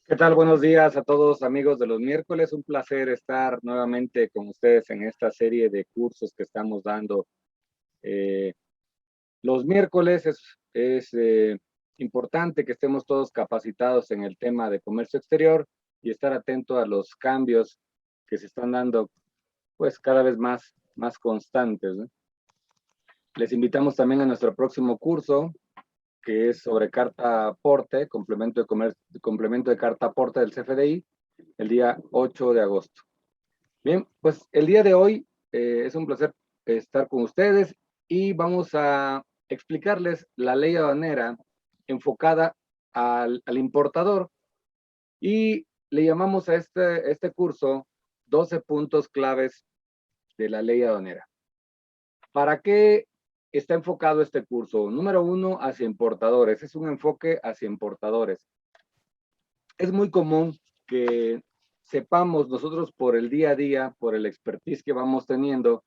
¿Qué tal? Buenos días a todos amigos de los miércoles. Un placer estar nuevamente con ustedes en esta serie de cursos que estamos dando. Eh, los miércoles es importante que estemos todos capacitados en el tema de comercio exterior y estar atento a los cambios que se están dando pues cada vez más constantes, ¿no? Les invitamos también a nuestro próximo curso que es sobre carta aporte, complemento de carta aporte del CFDI, el día 8 de agosto. Bien, pues el día de hoy es un placer estar con ustedes y vamos a explicarles la ley aduanera enfocada al importador y le llamamos a este curso 12 puntos claves de la ley aduanera. ¿Para qué está enfocado este curso? Número uno, hacia importadores. Es un enfoque hacia importadores. Es muy común que sepamos nosotros por el día a día, por el expertise que vamos teniendo,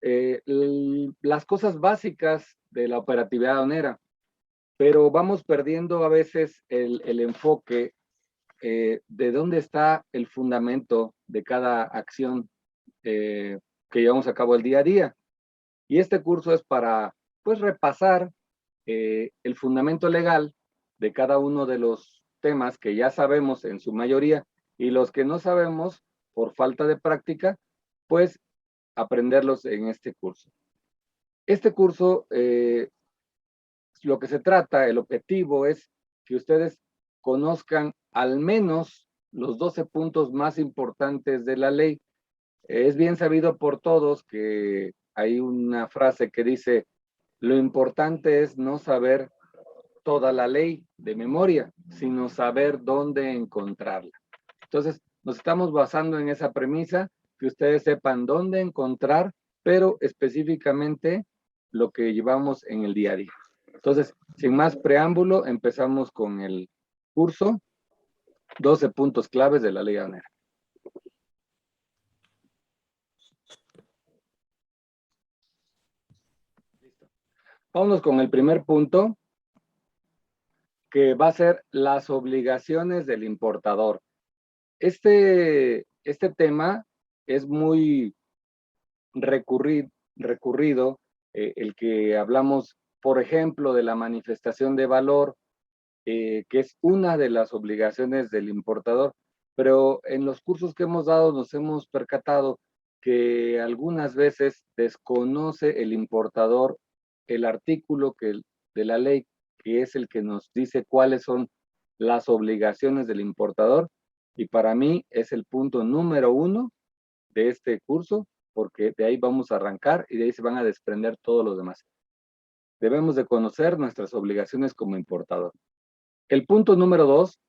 las cosas básicas de la operatividad aduanera, pero vamos perdiendo a veces el enfoque de dónde está el fundamento de cada acción que llevamos a cabo el día a día. Y este curso es para, pues, repasar el fundamento legal de cada uno de los temas que ya sabemos en su mayoría y los que no sabemos por falta de práctica, pues aprenderlos en este curso. Este curso, lo que se trata, el objetivo es que ustedes conozcan al menos los 12 puntos más importantes de la ley. Es bien sabido por todos que hay una frase que dice, lo importante es no saber toda la ley de memoria, sino saber dónde encontrarla. Entonces, nos estamos basando en esa premisa, que ustedes sepan dónde encontrar, pero específicamente lo que llevamos en el día a día. Entonces, sin más preámbulo, empezamos con el curso 12 puntos claves de la ley aduanera. Listo. Vámonos con el primer punto, que va a ser las obligaciones del importador. Este tema es muy recurrido, el que hablamos, por ejemplo, de la manifestación de valor, que es una de las obligaciones del importador, pero en los cursos que hemos dado nos hemos percatado que algunas veces desconoce el importador el artículo de la ley, que es el que nos dice cuáles son las obligaciones del importador, y para mí es el punto número uno de este curso, porque de ahí vamos a arrancar y de ahí se van a desprender todos los demás. Debemos de conocer nuestras obligaciones como importador. El punto número dos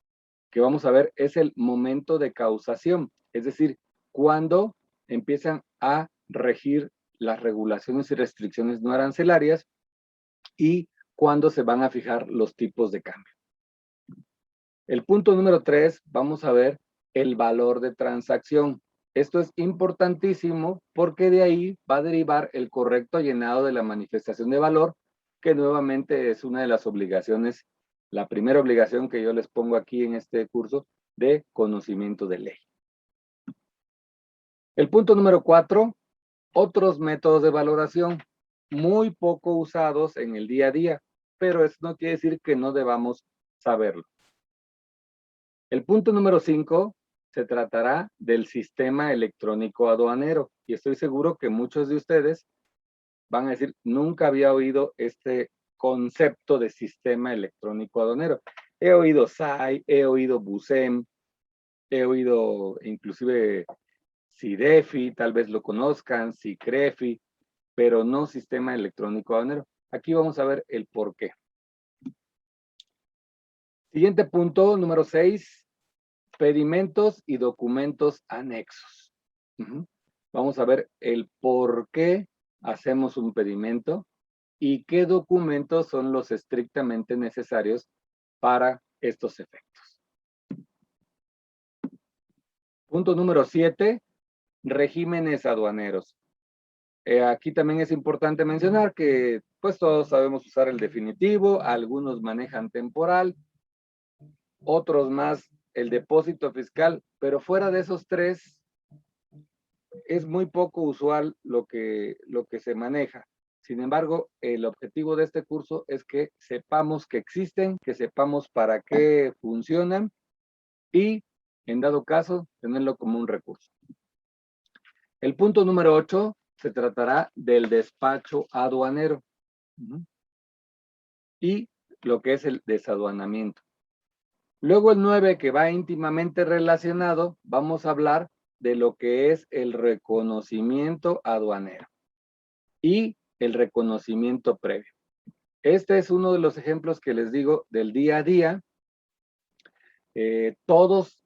que vamos a ver es el momento de causación, es decir, cuando empiezan a regir las regulaciones y restricciones no arancelarias y cuándo se van a fijar los tipos de cambio. El punto número 3, vamos a ver el valor de transacción. Esto es importantísimo porque de ahí va a derivar el correcto llenado de la manifestación de valor, que nuevamente es una de las obligaciones, la primera obligación que yo les pongo aquí en este curso de conocimiento de ley. El punto número 4, otros métodos de valoración muy poco usados en el día a día, pero eso no quiere decir que no debamos saberlo. El punto número 5 se tratará del sistema electrónico aduanero y estoy seguro que muchos de ustedes van a decir, nunca había oído este concepto de sistema electrónico aduanero. He oído SAI, he oído BUSEM, he oído inclusive SIDEFI, tal vez lo conozcan, SICREFI, pero no sistema electrónico aduanero. Aquí vamos a ver el por qué. Siguiente punto, número 6, pedimentos y documentos anexos. Vamos a ver el por qué hacemos un pedimento y qué documentos son los estrictamente necesarios para estos efectos. Punto número 7, regímenes aduaneros. Aquí también es importante mencionar que pues todos sabemos usar el definitivo, algunos manejan temporal, otros más el depósito fiscal, pero fuera de esos tres es muy poco usual lo que se maneja. Sin embargo, el objetivo de este curso es que sepamos que existen, que sepamos para qué funcionan y, en dado caso, tenerlo como un recurso. El punto número 8 se tratará del despacho aduanero y lo que es el desaduanamiento. Luego el 9, que va íntimamente relacionado, vamos a hablar de lo que es el reconocimiento aduanero y el reconocimiento previo. Este es uno de los ejemplos que les digo del día a día. Todos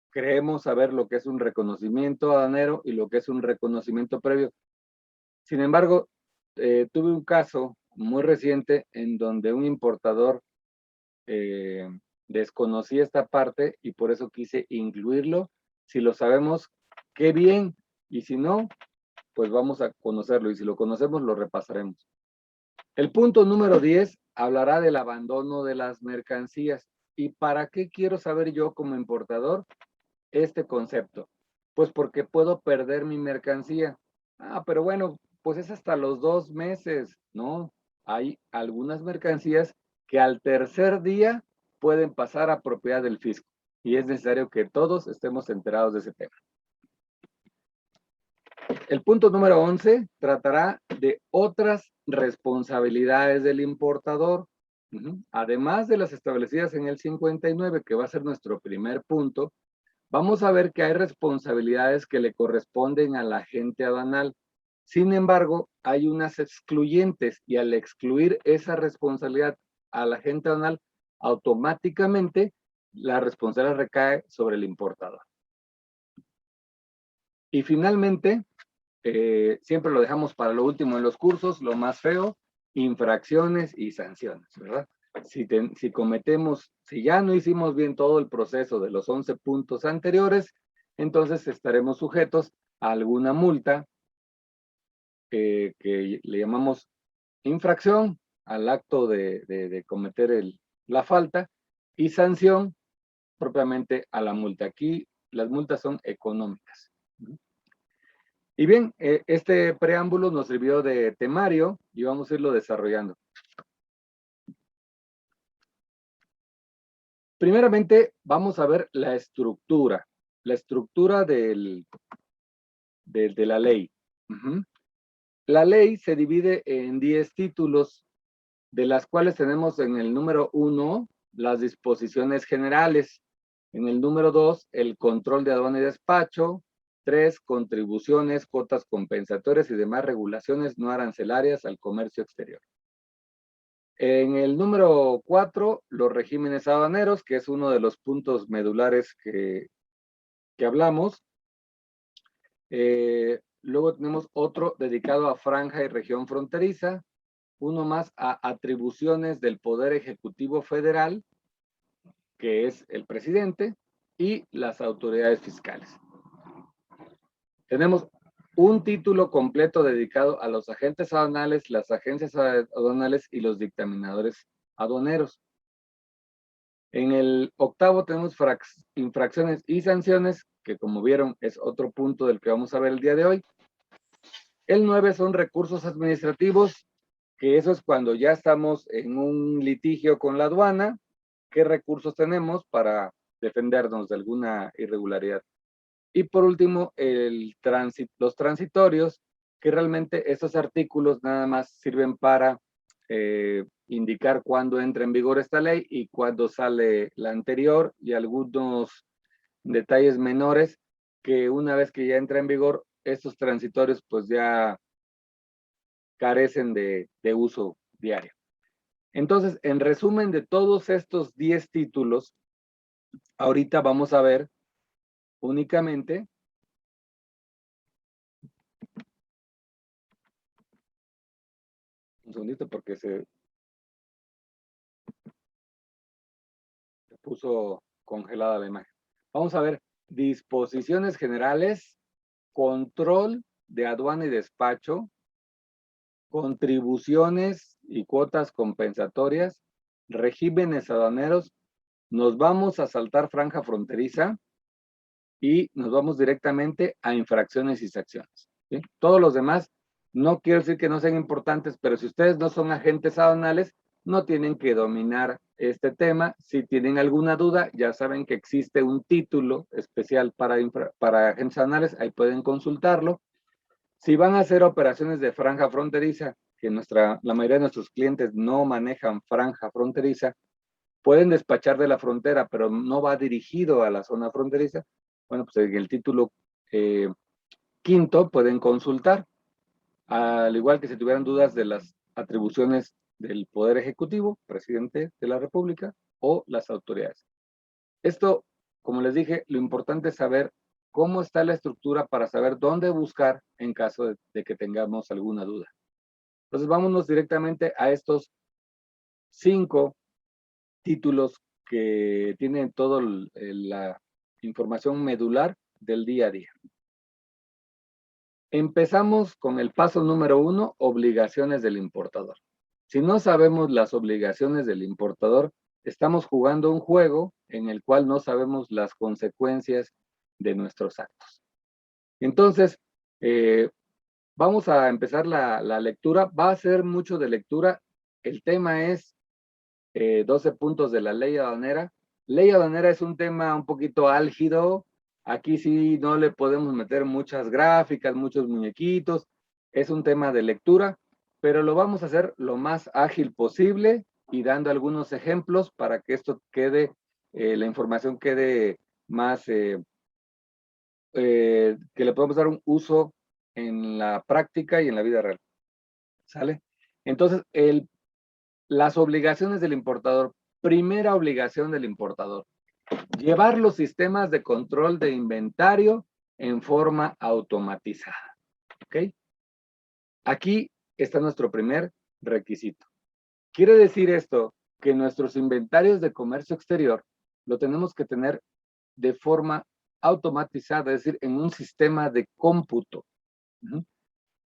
creemos saber lo que es un reconocimiento aduanero y lo que es un reconocimiento previo. Sin embargo, tuve un caso muy reciente en donde un importador desconocía esta parte y por eso quise incluirlo. Si lo sabemos, qué bien, y si no, pues vamos a conocerlo, y si lo conocemos, lo repasaremos. El punto número 10 hablará del abandono de las mercancías. ¿Y para qué quiero saber yo como importador este concepto? Pues porque puedo perder mi mercancía. Ah, pero bueno, pues es hasta los 2 meses, ¿no? Hay algunas mercancías que al tercer día pueden pasar a propiedad del fisco y es necesario que todos estemos enterados de ese tema. El punto número 11 tratará de otras responsabilidades del importador. Además de las establecidas en el 59, que va a ser nuestro primer punto, vamos a ver que hay responsabilidades que le corresponden al agente aduanal. Sin embargo, hay unas excluyentes y al excluir esa responsabilidad al agente aduanal, automáticamente la responsabilidad recae sobre el importador. Y finalmente, siempre lo dejamos para lo último en los cursos, lo más feo, infracciones y sanciones, ¿verdad? Si cometemos, si ya no hicimos bien todo el proceso de los 11 puntos anteriores, entonces estaremos sujetos a alguna multa que le llamamos infracción al acto de cometer la falta y sanción propiamente a la multa. Aquí las multas son económicas. Y bien, este preámbulo nos sirvió de temario y vamos a irlo desarrollando. Primeramente, vamos a ver la estructura de la ley. La ley se divide en 10 títulos, de las cuales tenemos en el número 1 las disposiciones generales, en el número 2 el control de aduana y despacho, 3 contribuciones, cuotas compensatorias y demás regulaciones no arancelarias al comercio exterior. En el número 4, los regímenes aduaneros, que es uno de los puntos medulares que hablamos. Luego tenemos otro dedicado a franja y región fronteriza, uno más a atribuciones del Poder Ejecutivo Federal, que es el presidente, y las autoridades fiscales. Tenemos un título completo dedicado a los agentes aduanales, las agencias aduanales y los dictaminadores aduaneros. En el octavo tenemos infracciones y sanciones, que como vieron es otro punto del que vamos a ver el día de hoy. El 9 son recursos administrativos, que eso es cuando ya estamos en un litigio con la aduana, qué recursos tenemos para defendernos de alguna irregularidad. Y por último, los transitorios, que realmente esos artículos nada más sirven para indicar cuándo entra en vigor esta ley y cuándo sale la anterior, y algunos detalles menores que una vez que ya entra en vigor, estos transitorios pues ya carecen de uso diario. Entonces, en resumen de todos estos 10 títulos, ahorita vamos a ver únicamente un segundito porque se puso congelada la imagen. Vamos a ver disposiciones generales, control de aduana y despacho, contribuciones y cuotas compensatorias, regímenes aduaneros nos vamos a saltar franja fronteriza y nos vamos directamente a infracciones y sanciones, ¿sí? Todos los demás, no quiero decir que no sean importantes, pero si ustedes no son agentes aduanales, no tienen que dominar este tema. Si tienen alguna duda, ya saben que existe un título especial para agentes aduanales, ahí pueden consultarlo. Si van a hacer operaciones de franja fronteriza, que la mayoría de nuestros clientes no manejan franja fronteriza, pueden despachar de la frontera, pero no va dirigido a la zona fronteriza. Bueno, pues en el título quinto pueden consultar, al igual que si tuvieran dudas de las atribuciones del Poder Ejecutivo, presidente de la República o las autoridades. Esto, como les dije, lo importante es saber cómo está la estructura para saber dónde buscar en caso de que tengamos alguna duda. Entonces, vámonos directamente a estos 5 títulos que tienen toda la información medular del día a día. Empezamos con el paso número 1, obligaciones del importador. Si no sabemos las obligaciones del importador, estamos jugando un juego en el cual no sabemos las consecuencias de nuestros actos. Entonces, vamos a empezar la lectura. Va a ser mucho de lectura. El tema es 12 puntos de la ley aduanera. Ley aduanera es un tema un poquito álgido. Aquí sí no le podemos meter muchas gráficas, muchos muñequitos. Es un tema de lectura, pero lo vamos a hacer lo más ágil posible y dando algunos ejemplos para que esto quede, la información quede más, que le podamos dar un uso en la práctica y en la vida real. ¿Sale? Entonces, las obligaciones del importador. Primera obligación del importador: llevar los sistemas de control de inventario en forma automatizada. ¿Ok? Aquí está nuestro primer requisito. Quiere decir esto que nuestros inventarios de comercio exterior lo tenemos que tener de forma automatizada, es decir, en un sistema de cómputo.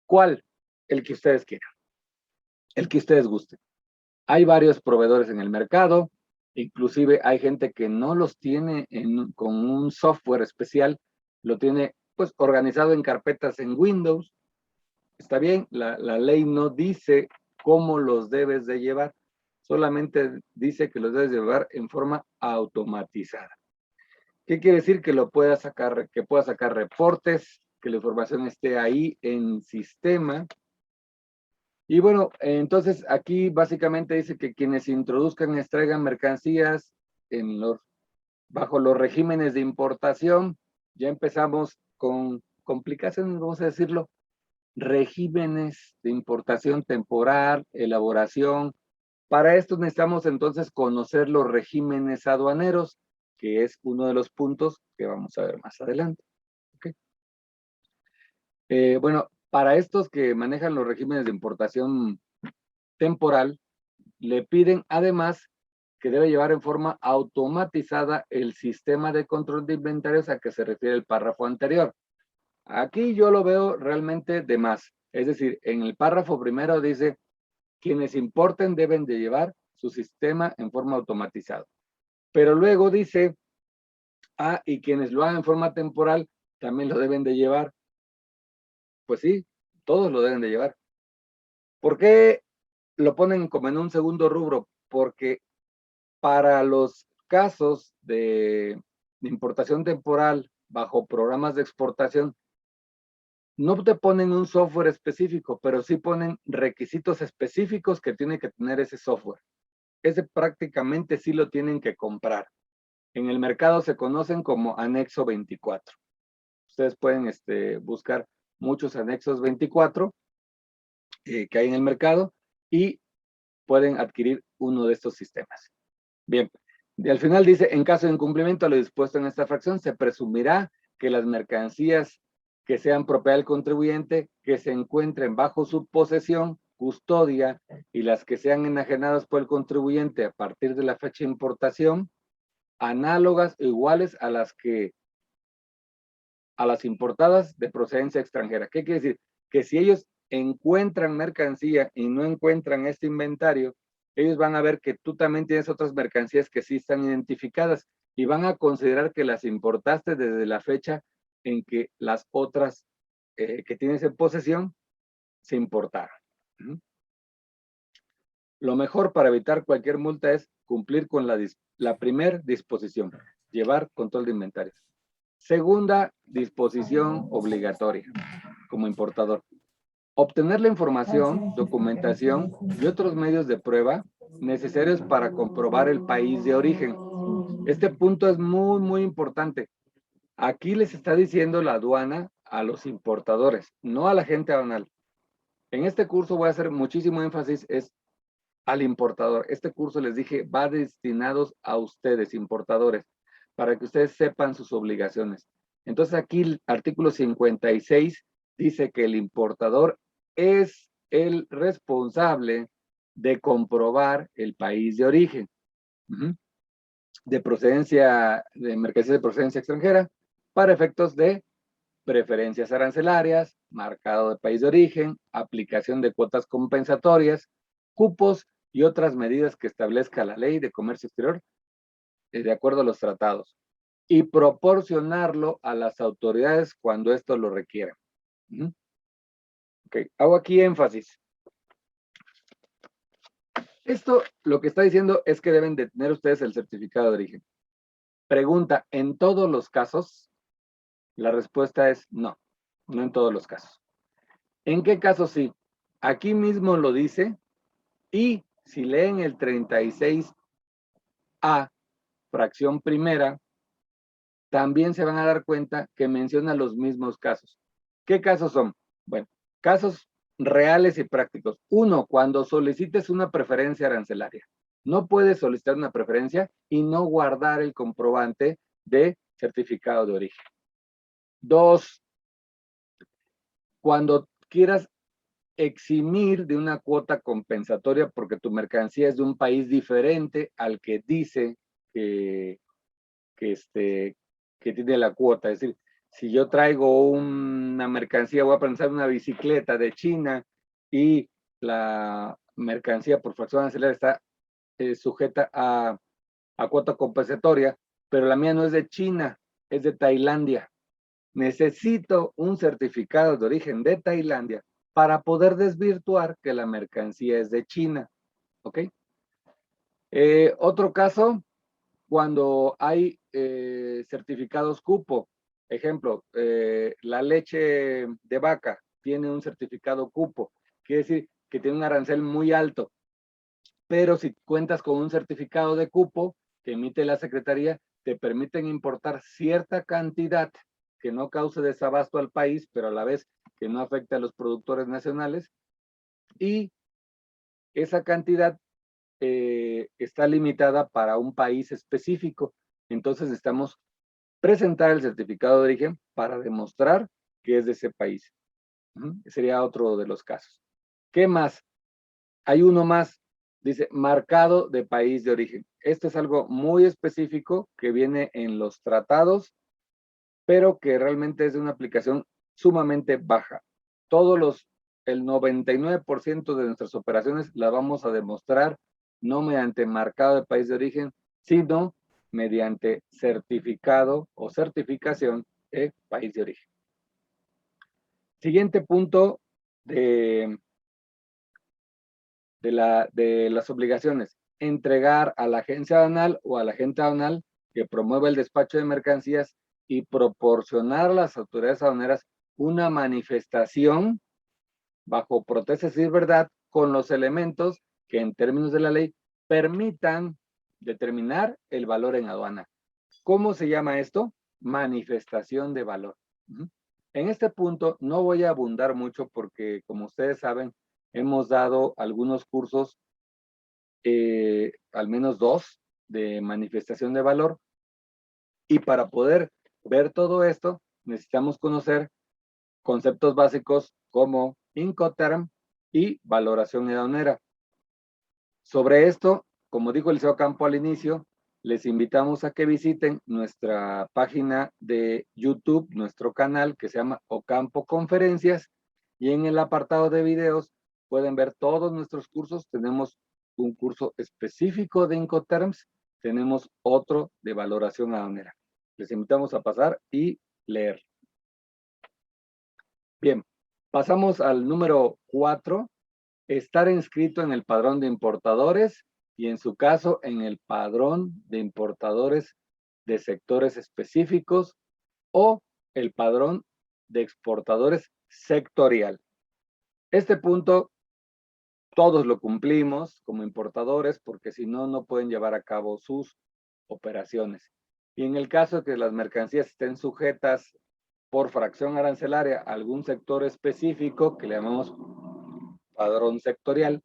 ¿Cuál? El que ustedes quieran, el que ustedes gusten. Hay varios proveedores en el mercado, inclusive hay gente que no los tiene con un software especial, lo tiene pues organizado en carpetas en Windows. Está bien, la ley no dice cómo los debes de llevar, solamente dice que los debes llevar en forma automatizada. ¿Qué quiere decir? Que pueda sacar reportes, que la información esté ahí en sistema. Y bueno, entonces aquí básicamente dice que quienes introduzcan y extraigan mercancías bajo los regímenes de importación, ya empezamos con complicaciones, vamos a decirlo, regímenes de importación temporal, elaboración. Para esto necesitamos entonces conocer los regímenes aduaneros, que es uno de los puntos que vamos a ver más adelante. ¿Okay? Bueno, para estos que manejan los regímenes de importación temporal, le piden además que debe llevar en forma automatizada el sistema de control de inventarios a que se refiere el párrafo anterior. Aquí yo lo veo realmente de más. Es decir, en el párrafo primero dice, quienes importen deben de llevar su sistema en forma automatizada. Pero luego dice, y quienes lo hagan en forma temporal también lo deben de llevar. Pues sí, todos lo deben de llevar. ¿Por qué lo ponen como en un segundo rubro? Porque para los casos de importación temporal bajo programas de exportación, no te ponen un software específico, pero sí ponen requisitos específicos que tiene que tener ese software. Ese prácticamente sí lo tienen que comprar. En el mercado se conocen como anexo 24. Ustedes pueden buscar muchos anexos 24 que hay en el mercado y pueden adquirir uno de estos sistemas. Bien, y al final dice, en caso de incumplimiento a lo dispuesto en esta fracción, se presumirá que las mercancías que sean propiedad del contribuyente, que se encuentren bajo su posesión, custodia, y las que sean enajenadas por el contribuyente a partir de la fecha de importación, análogas o iguales a las importadas de procedencia extranjera. ¿Qué quiere decir? Que si ellos encuentran mercancía y no encuentran este inventario, ellos van a ver que tú también tienes otras mercancías que sí están identificadas y van a considerar que las importaste desde la fecha en que las otras que tienes en posesión se importaron. Lo mejor para evitar cualquier multa es cumplir con la primera disposición, llevar control de inventarios. Segunda disposición obligatoria como importador. Obtener la información, documentación y otros medios de prueba necesarios para comprobar el país de origen. Este punto es muy, muy importante. Aquí les está diciendo la aduana a los importadores, no a la gente aduanal. En este curso voy a hacer muchísimo énfasis es al importador. Este curso, les dije, va destinados a ustedes, importadores, para que ustedes sepan sus obligaciones. Entonces aquí el artículo 56 dice que el importador es el responsable de comprobar el país de origen, de procedencia, de mercancías de procedencia extranjera, para efectos de preferencias arancelarias, marcado de país de origen, aplicación de cuotas compensatorias, cupos y otras medidas que establezca la Ley de Comercio Exterior de acuerdo a los tratados y proporcionarlo a las autoridades cuando esto lo requiera. Ok, hago aquí énfasis. Esto lo que está diciendo es que deben de tener ustedes el certificado de origen. Pregunta, ¿en todos los casos? La respuesta es no, no en todos los casos. ¿En qué casos sí? Aquí mismo lo dice y si leen el 36A, fracción primera, también se van a dar cuenta que menciona los mismos casos. ¿Qué casos son? Bueno, casos reales y prácticos. Uno, cuando solicites una preferencia arancelaria. No puedes solicitar una preferencia y no guardar el comprobante de certificado de origen. Dos, cuando quieras eximir de una cuota compensatoria porque tu mercancía es de un país diferente al que dice que tiene la cuota. Es decir, si yo traigo una mercancía, voy a pensar una bicicleta de China y la mercancía por fracción arancelaria está sujeta a cuota compensatoria, pero la mía no es de China, es de Tailandia. Necesito un certificado de origen de Tailandia para poder desvirtuar que la mercancía es de China. ¿Ok? Otro caso, cuando hay certificados cupo. Ejemplo, la leche de vaca tiene un certificado cupo. Quiere decir que tiene un arancel muy alto. Pero si cuentas con un certificado de cupo que emite la Secretaría, te permiten importar cierta cantidad que no cause desabasto al país, pero a la vez que no afecte a los productores nacionales. Y esa cantidad está limitada para un país específico. Entonces necesitamos presentar el certificado de origen para demostrar que es de ese país. Sería otro de los casos. ¿Qué más? Hay uno más. Dice, marcado de país de origen. Esto es algo muy específico que viene en los tratados, pero que realmente es de una aplicación sumamente baja. El 99% de nuestras operaciones las vamos a demostrar no mediante marcado de país de origen, sino mediante certificado o certificación de país de origen. Siguiente punto de las obligaciones. Entregar a la agencia aduanal o a la agente aduanal que promueva el despacho de mercancías y proporcionar a las autoridades aduaneras una manifestación bajo protesta de decir verdad con los elementos que en términos de la ley permitan determinar el valor en aduana. ¿Cómo se llama esto? Manifestación de valor. En este punto no voy a abundar mucho porque, como ustedes saben, hemos dado algunos cursos, al menos 2, de manifestación de valor. Y para poder ver todo esto, necesitamos conocer conceptos básicos como Incoterm y valoración aduanera. Sobre esto, como dijo el licenciado Campo al inicio, les invitamos a que visiten nuestra página de YouTube, nuestro canal que se llama Ocampo Conferencias, y en el apartado de videos pueden ver todos nuestros cursos. Tenemos un curso específico de Incoterms, tenemos otro de valoración aduanera. Les invitamos a pasar y leer. Bien, pasamos al número 4, estar inscrito en el padrón de importadores y en su caso en el padrón de importadores de sectores específicos o el padrón de exportadores sectorial. Este punto todos lo cumplimos como importadores porque si no, no pueden llevar a cabo sus operaciones. Y en el caso de que las mercancías estén sujetas por fracción arancelaria a algún sector específico que le llamamos padrón sectorial,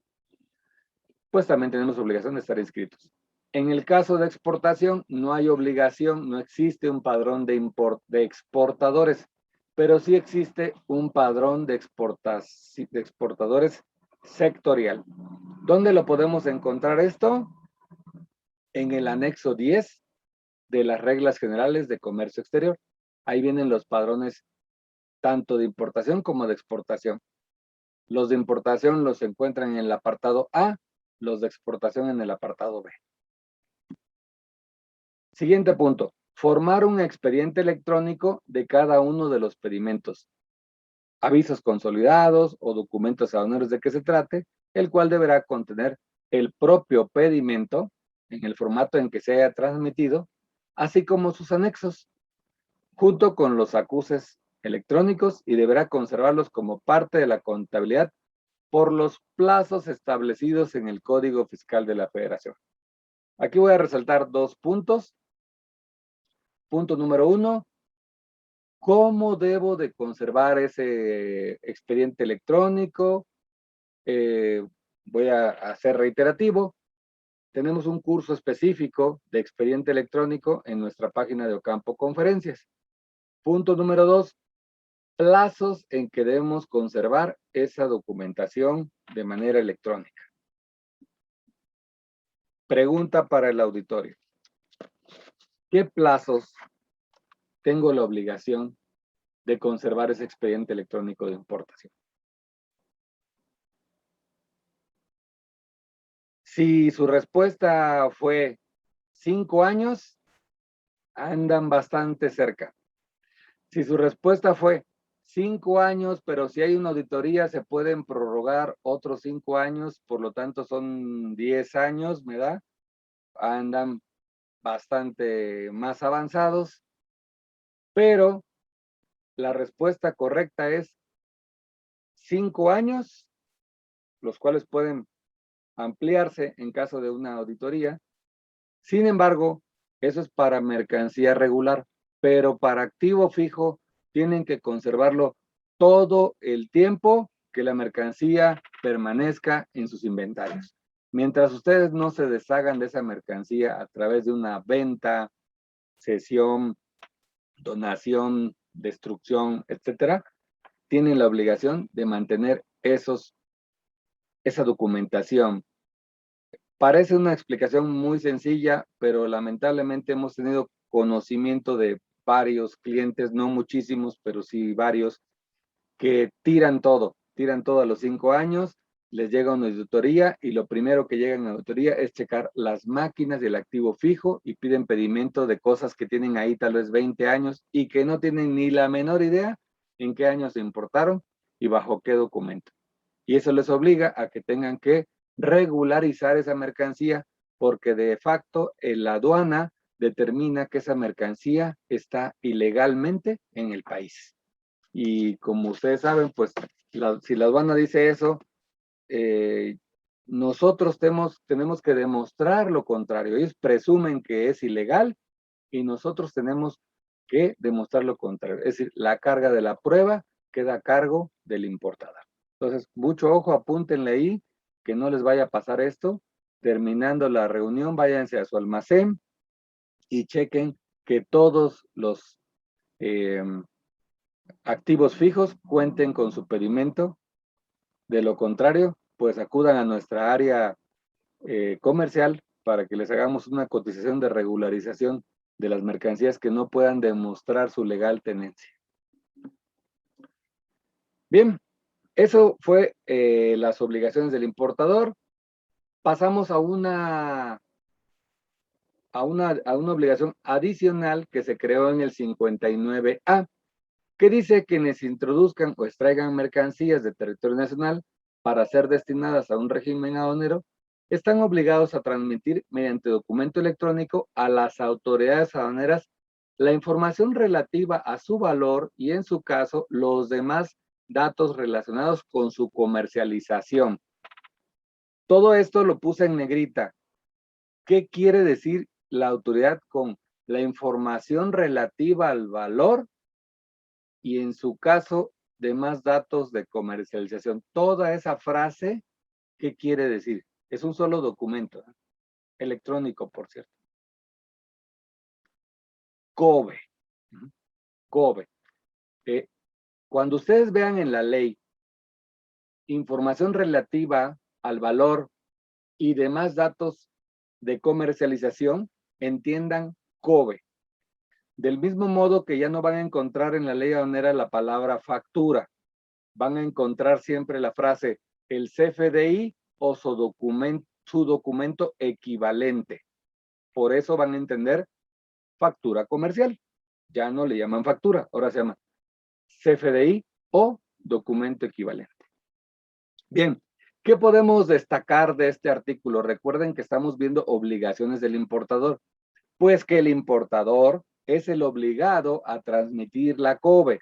pues también tenemos obligación de estar inscritos. En el caso de exportación, no hay obligación, no existe un padrón de exportadores, pero sí existe un padrón de exportadores sectorial. ¿Dónde lo podemos encontrar esto? En el anexo 10 de las reglas generales de comercio exterior. Ahí vienen los padrones tanto de importación como de exportación. Los de importación los encuentran en el apartado A, los de exportación en el apartado B. Siguiente punto. Formar un expediente electrónico de cada uno de los pedimentos. Avisos consolidados o documentos aduaneros de que se trate, el cual deberá contener el propio pedimento en el formato en que se haya transmitido, así como sus anexos, junto con los acuses electrónicos y deberá conservarlos como parte de la contabilidad por los plazos establecidos en el Código Fiscal de la Federación. Aquí voy a resaltar 2 puntos. Punto número 1, ¿cómo debo de conservar ese expediente electrónico? Voy a ser reiterativo. Tenemos un curso específico de expediente electrónico en nuestra página de Ocampo Conferencias. Punto número 2, plazos en que debemos conservar esa documentación de manera electrónica. Pregunta para el auditorio. ¿Qué plazos tengo la obligación de conservar ese expediente electrónico de importación? Si su respuesta fue 5 años, andan bastante cerca. Si su respuesta fue 5 años, pero si hay una auditoría se pueden prorrogar otros 5 años, por lo tanto son 10 años, ¿me da? Andan bastante más avanzados, pero la respuesta correcta es 5 años, los cuales pueden ampliarse en caso de una auditoría. Sin embargo, eso es para mercancía regular, pero para activo fijo tienen que conservarlo todo el tiempo que la mercancía permanezca en sus inventarios. Mientras ustedes no se deshagan de esa mercancía a través de una venta, cesión, donación, destrucción, etcétera, tienen la obligación de mantener esa documentación. Parece una explicación muy sencilla, pero lamentablemente hemos tenido conocimiento de varios clientes, no muchísimos, pero sí varios, que tiran todo a los 5 años, les llega una auditoría y lo primero que llega en la auditoría es checar las máquinas y el activo fijo y piden pedimento de cosas que tienen ahí tal vez 20 años y que no tienen ni la menor idea en qué años se importaron y bajo qué documento. Y eso les obliga a que tengan que regularizar esa mercancía porque de facto la aduana determina que esa mercancía está ilegalmente en el país. Y como ustedes saben, pues si la aduana dice eso, nosotros tenemos que demostrar lo contrario. Ellos presumen que es ilegal y nosotros tenemos que demostrar lo contrario. Es decir, la carga de la prueba queda a cargo del importador. Entonces, mucho ojo, apúntenle ahí, que no les vaya a pasar esto. Terminando la reunión, váyanse a su almacén y chequen que todos los activos fijos cuenten con su pedimento. De lo contrario, pues acudan a nuestra área comercial para que les hagamos una cotización de regularización de las mercancías que no puedan demostrar su legal tenencia. Bien, eso fue las obligaciones del importador. pasamos a una obligación adicional que se creó en el 59A, que dice quienes introduzcan o extraigan mercancías de territorio nacional para ser destinadas a un régimen aduanero, están obligados a transmitir mediante documento electrónico a las autoridades aduaneras la información relativa a su valor y, en su caso, los demás datos relacionados con su comercialización. Todo esto lo puse en negrita. ¿Qué quiere decir la autoridad con la información relativa al valor y, en su caso, demás datos de comercialización? Toda esa frase, ¿qué quiere decir? Es un solo documento, electrónico, por cierto. COBE. COBE. Cuando ustedes vean en la ley información relativa al valor y demás datos de comercialización, entiendan COBE. Del mismo modo que ya no van a encontrar en la ley aduanera la palabra factura, van a encontrar siempre la frase el CFDI o su documento equivalente. Por eso van a entender factura comercial. Ya no le llaman factura, ahora se llama CFDI o documento equivalente. Bien, ¿qué podemos destacar de este artículo? Recuerden que estamos viendo obligaciones del importador. Pues que el importador es el obligado a transmitir la COBE.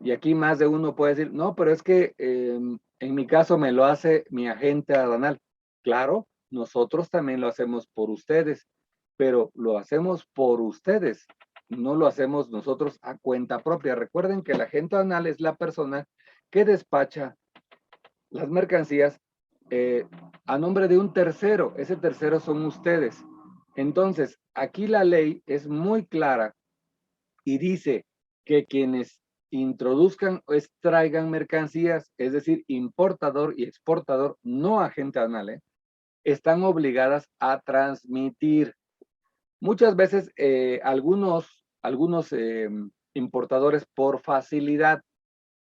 Y aquí más de uno puede decir, no, pero es que en mi caso me lo hace mi agente aduanal. Claro, nosotros también lo hacemos por ustedes, pero lo hacemos por ustedes, no lo hacemos nosotros a cuenta propia. Recuerden que el agente aduanal es la persona que despacha las mercancías a nombre de un tercero. Ese tercero son ustedes. Entonces, aquí la ley es muy clara y dice que quienes introduzcan o extraigan mercancías, es decir, importador y exportador, no agente aduanal, están obligadas a transmitir. Muchas veces algunos importadores por facilidad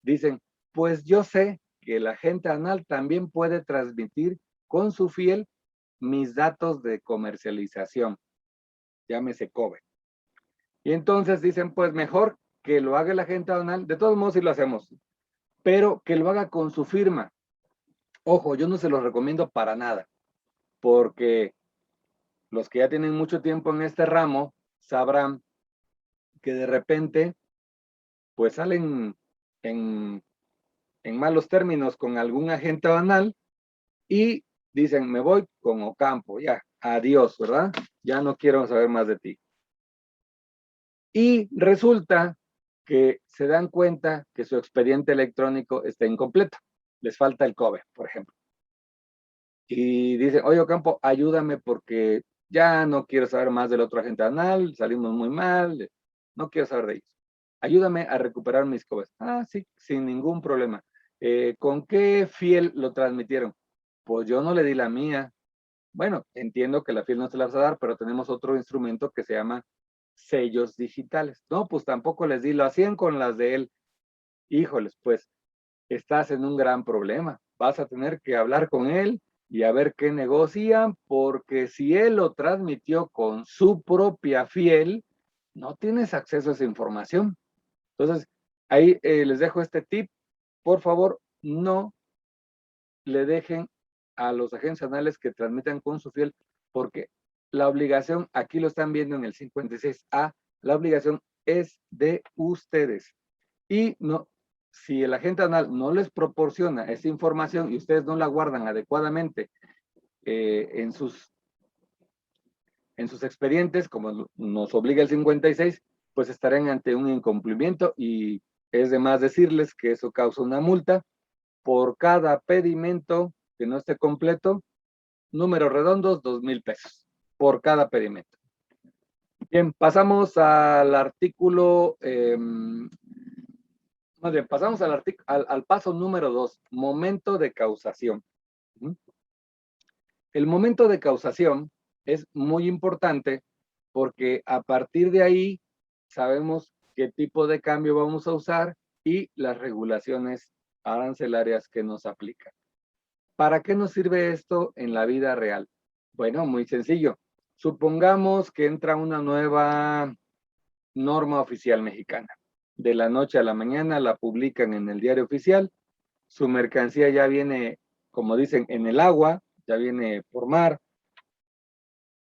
dicen, pues yo sé que el agente aduanal también puede transmitir con su fiel mis datos de comercialización, llámese COBE. Y entonces dicen, pues mejor que lo haga el agente aduanal, de todos modos sí lo hacemos, pero que lo haga con su firma. Ojo, yo no se los recomiendo para nada, porque los que ya tienen mucho tiempo en este ramo sabrán que de repente pues salen en malos términos con algún agente aduanal y dicen, me voy con Ocampo, ya, adiós, ¿verdad? Ya no quiero saber más de ti. Y resulta que se dan cuenta que su expediente electrónico está incompleto. Les falta el COBE, por ejemplo. Y dicen, oye, Ocampo, ayúdame porque ya no quiero saber más del otro agente aduanal, salimos muy mal, no quiero saber de ellos. Ayúdame a recuperar mis COBEs. Ah, sí, sin ningún problema. ¿Con qué fiel lo transmitieron? Pues yo no le di la mía. Bueno, entiendo que la fiel no se la vas a dar, pero tenemos otro instrumento que se llama sellos digitales. No, pues tampoco les di, lo hacían con las de él. Híjoles, pues estás en un gran problema. Vas a tener que hablar con él y a ver qué negocian, porque si él lo transmitió con su propia fiel, no tienes acceso a esa información. Entonces, ahí les dejo este tip. Por favor, no le dejen a los agentes aduanales que transmitan con su fiel, porque la obligación, aquí lo están viendo en el 56A, la obligación es de ustedes. Y no, si el agente aduanal no les proporciona esa información y ustedes no la guardan adecuadamente en sus expedientes, como nos obliga el 56, pues estarán ante un incumplimiento y es de más decirles que eso causa una multa por cada pedimento que no esté completo, números redondos, 2,000 pesos por cada pedimento. Bien, pasamos al artículo, más bien, pasamos al paso número 2, momento de causación. El momento de causación es muy importante porque a partir de ahí sabemos qué tipo de cambio vamos a usar y las regulaciones arancelarias que nos aplican. ¿Para qué nos sirve esto en la vida real? Bueno, muy sencillo. Supongamos que entra una nueva norma oficial mexicana. De la noche a la mañana la publican en el diario oficial. Su mercancía ya viene, como dicen, en el agua, ya viene por mar.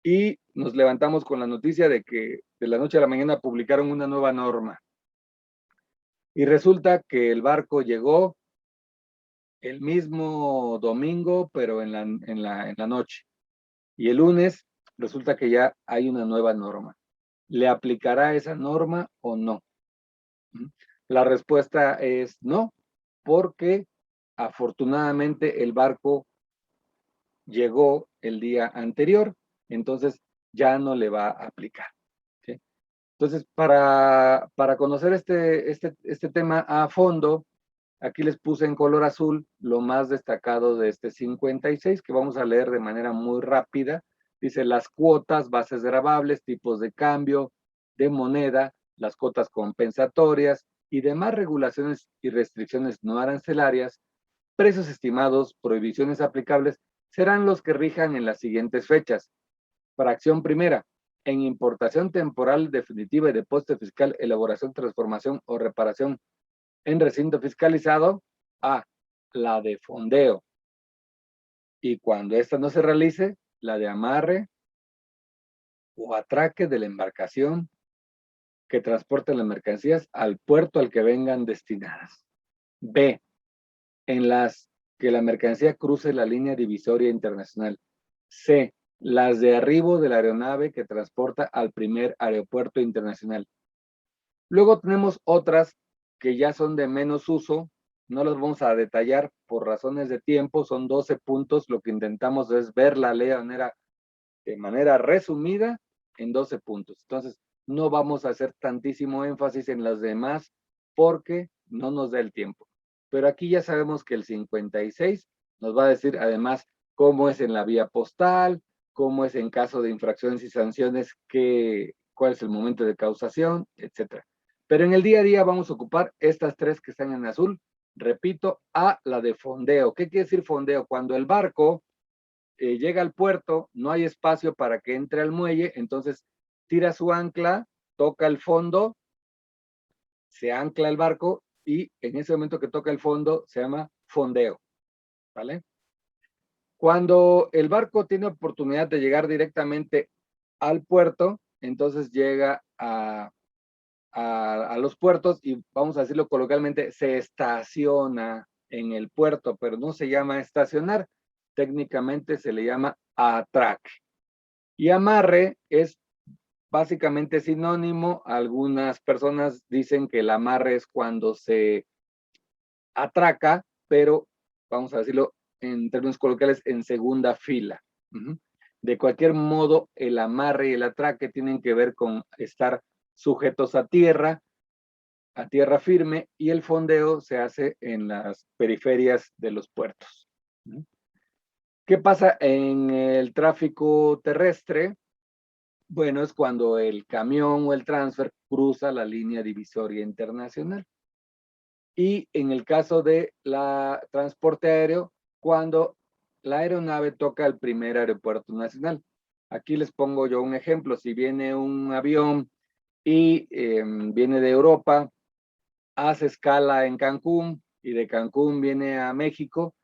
Y nos levantamos con la noticia de que de la noche a la mañana publicaron una nueva norma. Y resulta que el barco llegó el mismo domingo, pero en la noche. Y el lunes resulta que ya hay una nueva norma. ¿Le aplicará esa norma o no? La respuesta es no, porque afortunadamente el barco llegó el día anterior, entonces ya no le va a aplicar. ¿Sí? Entonces, para conocer este tema a fondo, aquí les puse en color azul lo más destacado de este 56, que vamos a leer de manera muy rápida. Dice las cuotas, bases grabables, tipos de cambio, de moneda, las cuotas compensatorias y demás regulaciones y restricciones no arancelarias, precios estimados, prohibiciones aplicables, serán los que rijan en las siguientes fechas. Fracción primera, en importación temporal definitiva y depósito fiscal, elaboración, transformación o reparación en recinto fiscalizado, A, la de fondeo. Y cuando esta no se realice, la de amarre o atraque de la embarcación que transporte las mercancías al puerto al que vengan destinadas. B, en las que la mercancía cruce la línea divisoria internacional. C, las de arribo de la aeronave que transporta al primer aeropuerto internacional. Luego tenemos otras que ya son de menos uso, no las vamos a detallar por razones de tiempo, son 12 puntos, lo que intentamos es ver la ley de manera resumida en 12 puntos. Entonces, no vamos a hacer tantísimo énfasis en las demás porque no nos da el tiempo. Pero aquí ya sabemos que el 56 nos va a decir además cómo es en la vía postal, cómo es en caso de infracciones y sanciones, cuál es el momento de causación, etcétera. Pero en el día a día vamos a ocupar estas tres que están en azul. Repito, a la de fondeo. ¿Qué quiere decir fondeo? Cuando el barco llega al puerto, no hay espacio para que entre al muelle, entonces tira su ancla, toca el fondo, se ancla el barco y en ese momento que toca el fondo se llama fondeo, ¿vale? Cuando el barco tiene oportunidad de llegar directamente al puerto, entonces llega a los puertos y vamos a decirlo coloquialmente, se estaciona en el puerto, pero no se llama estacionar, técnicamente se le llama atraque. Y amarre es básicamente sinónimo. Algunas personas dicen que el amarre es cuando se atraca, pero vamos a decirlo en términos coloquiales, en segunda fila. De cualquier modo, el amarre y el atraque tienen que ver con estar sujetos a tierra firme, y el fondeo se hace en las periferias de los puertos. ¿Qué pasa en el tráfico terrestre? Bueno, es cuando el camión o el transfer cruza la línea divisoria internacional. Y en el caso de la transporte aéreo, cuando la aeronave toca el primer aeropuerto nacional. Aquí les pongo yo un ejemplo. Si viene un avión y viene de Europa, hace escala en Cancún y de Cancún viene a México,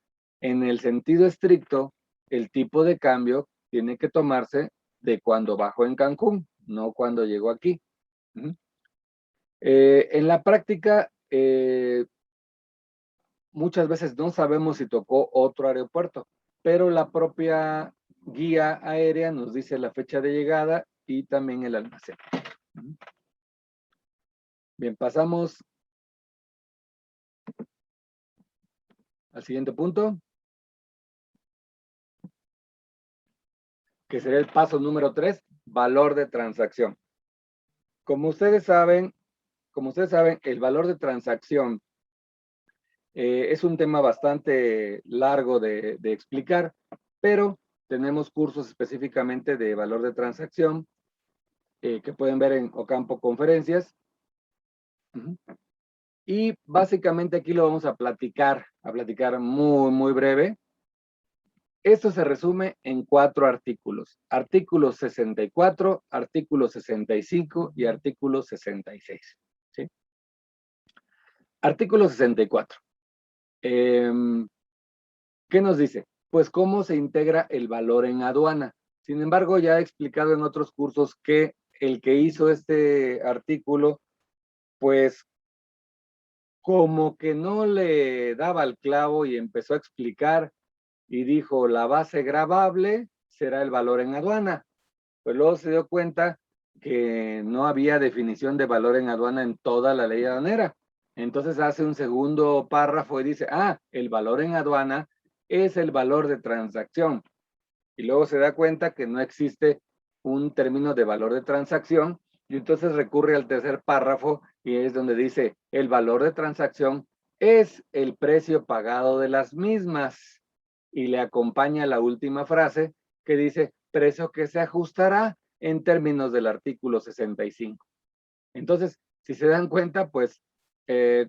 en el sentido estricto, el tipo de cambio tiene que tomarse de cuando bajó en Cancún, no cuando llegó aquí. En la práctica, muchas veces no sabemos si tocó otro aeropuerto, pero la propia guía aérea nos dice la fecha de llegada y también el almacén. Bien, pasamos al siguiente punto, que sería el paso número 3, valor de transacción. Como ustedes saben, el valor de transacción es un tema bastante largo de explicar, pero tenemos cursos específicamente de valor de transacción que pueden ver en Ocampo Conferencias. Y básicamente aquí lo vamos a platicar muy, muy breve. Esto se resume en 4 artículos. Artículo 64, artículo 65 y artículo 66. ¿Sí? Artículo 64. ¿Qué nos dice? Pues cómo se integra el valor en aduana. Sin embargo, ya he explicado en otros cursos que el que hizo este artículo, pues como que no le daba el clavo y empezó a explicar y dijo, la base gravable será el valor en aduana. Pues luego se dio cuenta que no había definición de valor en aduana en toda la ley aduanera. Entonces hace un segundo párrafo y dice, el valor en aduana es el valor de transacción. Y luego se da cuenta que no existe un término de valor de transacción y entonces recurre al tercer párrafo y es donde dice, el valor de transacción es el precio pagado de las mismas. Y le acompaña la última frase que dice, precio que se ajustará en términos del artículo 65. Entonces, si se dan cuenta, pues,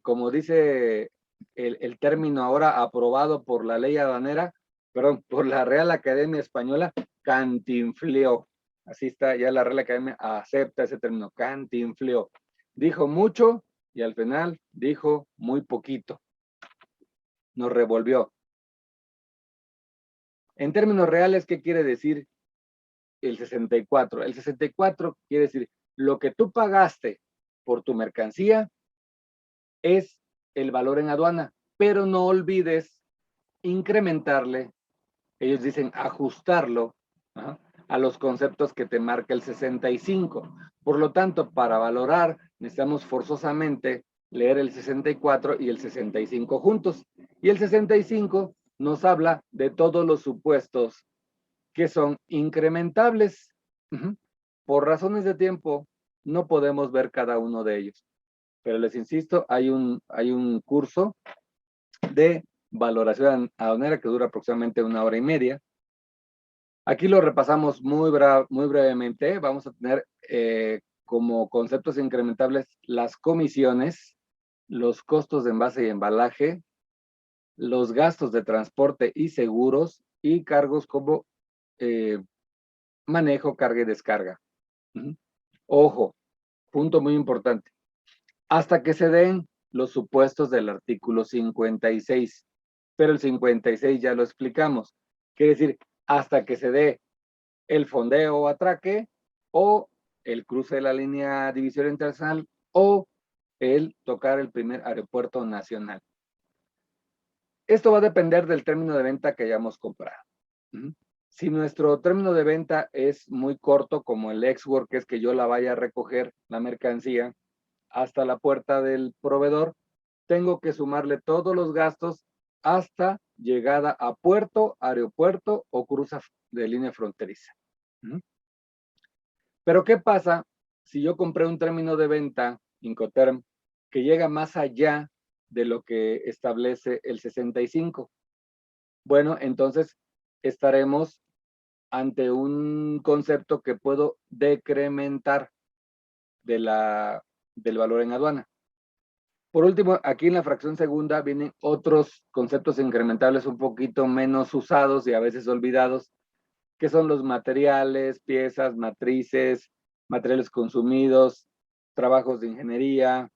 como dice el término ahora aprobado por la ley aduanera, perdón, por la Real Academia Española, cantinfleó. Así está, ya la Real Academia acepta ese término, cantinfleó. Dijo mucho y al final dijo muy poquito. Nos revolvió. En términos reales, ¿qué quiere decir el 64? El 64 quiere decir lo que tú pagaste por tu mercancía es el valor en aduana, pero no olvides incrementarle, ellos dicen ajustarlo, ¿no?, a los conceptos que te marca el 65. Por lo tanto, para valorar necesitamos forzosamente leer el 64 y el 65 juntos. Y el 65 nos habla de todos los supuestos que son incrementables. Por razones de tiempo, no podemos ver cada uno de ellos. Pero les insisto, hay un curso de valoración aduanera que dura aproximadamente 1 hora y media. Aquí lo repasamos muy brevemente. Vamos a tener como conceptos incrementables las comisiones, los costos de envase y embalaje, los gastos de transporte y seguros y cargos como manejo, carga y descarga. Ojo, punto muy importante. Hasta que se den los supuestos del artículo 56. Pero el 56 ya lo explicamos. Quiere decir, hasta que se dé el fondeo o atraque, o el cruce de la línea divisoria internacional, o el tocar el primer aeropuerto nacional. Esto va a depender del término de venta que hayamos comprado. Si nuestro término de venta es muy corto, como el ex-work, que es que yo la vaya a recoger la mercancía hasta la puerta del proveedor, tengo que sumarle todos los gastos hasta llegada a puerto, aeropuerto o cruza de línea fronteriza. Pero ¿qué pasa si yo compré un término de venta, Incoterm, que llega más allá de lo que establece el 65? Bueno, entonces estaremos ante un concepto que puedo decrementar del valor en aduana. Por último, aquí en la fracción segunda vienen otros conceptos incrementables un poquito menos usados y a veces olvidados, que son los materiales, piezas, matrices, materiales consumidos, trabajos de ingeniería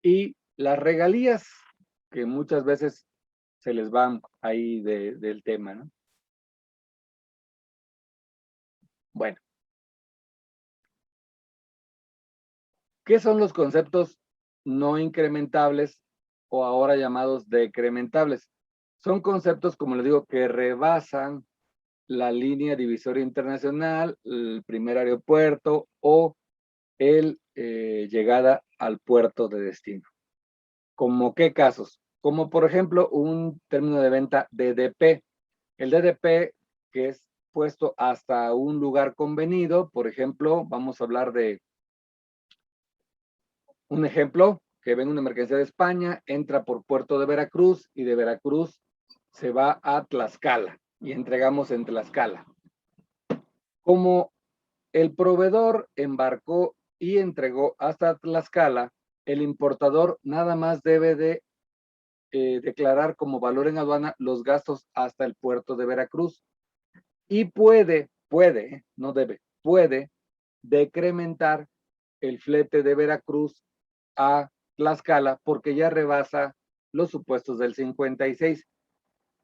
y las regalías, que muchas veces se les van ahí del tema, ¿no? Bueno, ¿qué son los conceptos no incrementables o ahora llamados decrementables? Son conceptos, como les digo, que rebasan la línea divisoria internacional, el primer aeropuerto o el llegada al puerto de destino. ¿Cómo qué casos? Como por ejemplo un término de venta DDP. El DDP, que es puesto hasta un lugar convenido, por ejemplo, vamos a hablar de un ejemplo, que ven una mercancía de España, entra por puerto de Veracruz y de Veracruz se va a Tlaxcala y entregamos en Tlaxcala. Como el proveedor embarcó y entregó hasta Tlaxcala, el importador nada más debe de declarar como valor en aduana los gastos hasta el puerto de Veracruz. Y puede, no debe, puede decrementar el flete de Veracruz a Tlaxcala porque ya rebasa los supuestos del 56.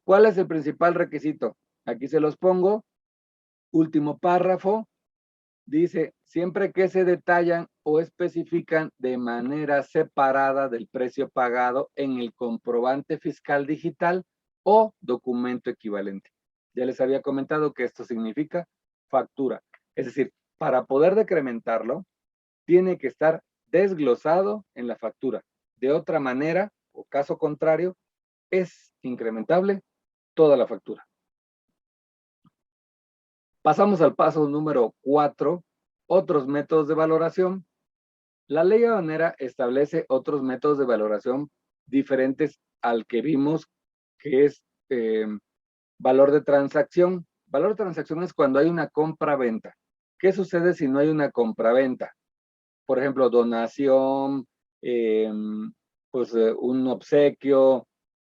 ¿Cuál es el principal requisito? Aquí se los pongo. Último párrafo. Dice, siempre que se detallan o especifican de manera separada del precio pagado en el comprobante fiscal digital o documento equivalente. Ya les había comentado que esto significa factura. Es decir, para poder decrementarlo, tiene que estar desglosado en la factura. De otra manera, o caso contrario, es incrementable toda la factura. Pasamos al paso número 4, otros métodos de valoración. La ley aduanera establece otros métodos de valoración diferentes al que vimos, que es valor de transacción. Valor de transacción es cuando hay una compra-venta. ¿Qué sucede si no hay una compra-venta? Por ejemplo, donación, un obsequio,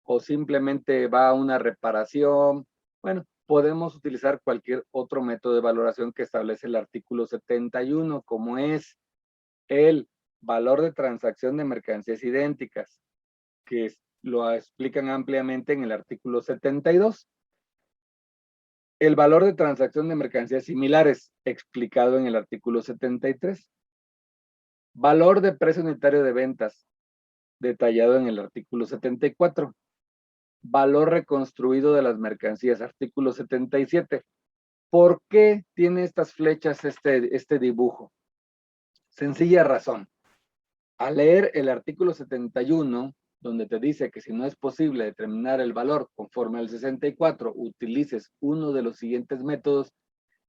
o simplemente va a una reparación. Bueno, podemos utilizar cualquier otro método de valoración que establece el artículo 71, como es el valor de transacción de mercancías idénticas, que lo explican ampliamente en el artículo 72. El valor de transacción de mercancías similares, explicado en el artículo 73. Valor de precio unitario de ventas, detallado en el artículo 74. Valor reconstruido de las mercancías, artículo 77. ¿Por qué tiene estas flechas este dibujo? Sencilla razón. Al leer el artículo 71, donde te dice que si no es posible determinar el valor conforme al 64, utilices uno de los siguientes métodos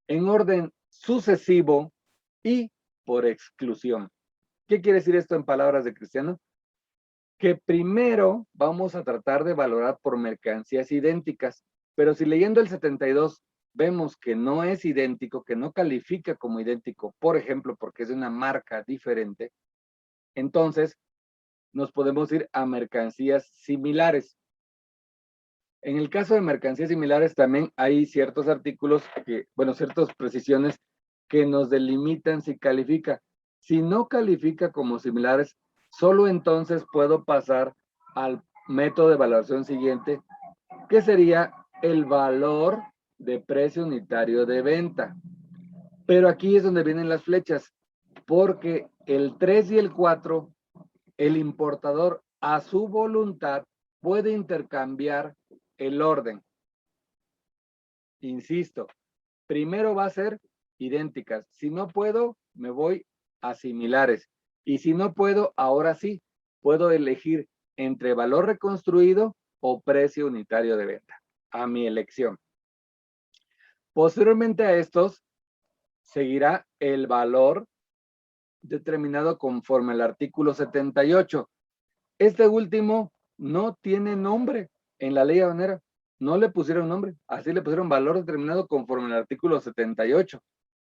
en orden sucesivo y por exclusión. ¿Qué quiere decir esto en palabras de Cristiano? Que primero vamos a tratar de valorar por mercancías idénticas, pero si leyendo el 72 vemos que no es idéntico, que no califica como idéntico, por ejemplo, porque es de una marca diferente, entonces nos podemos ir a mercancías similares. En el caso de mercancías similares también hay ciertos artículos ciertas precisiones que nos delimitan si califica. Si no califica como similares, solo entonces puedo pasar al método de valoración siguiente, que sería el valor de precio unitario de venta. Pero aquí es donde vienen las flechas, porque el 3 y el 4, el importador a su voluntad puede intercambiar el orden. Insisto, primero va a ser idénticas. Si no puedo, me voy a similares. Y si no puedo, ahora sí, puedo elegir entre valor reconstruido o precio unitario de venta, a mi elección. Posteriormente a estos, seguirá el valor determinado conforme al artículo 78. Este último no tiene nombre en la ley aduanera. No le pusieron nombre, así le pusieron valor determinado conforme al artículo 78,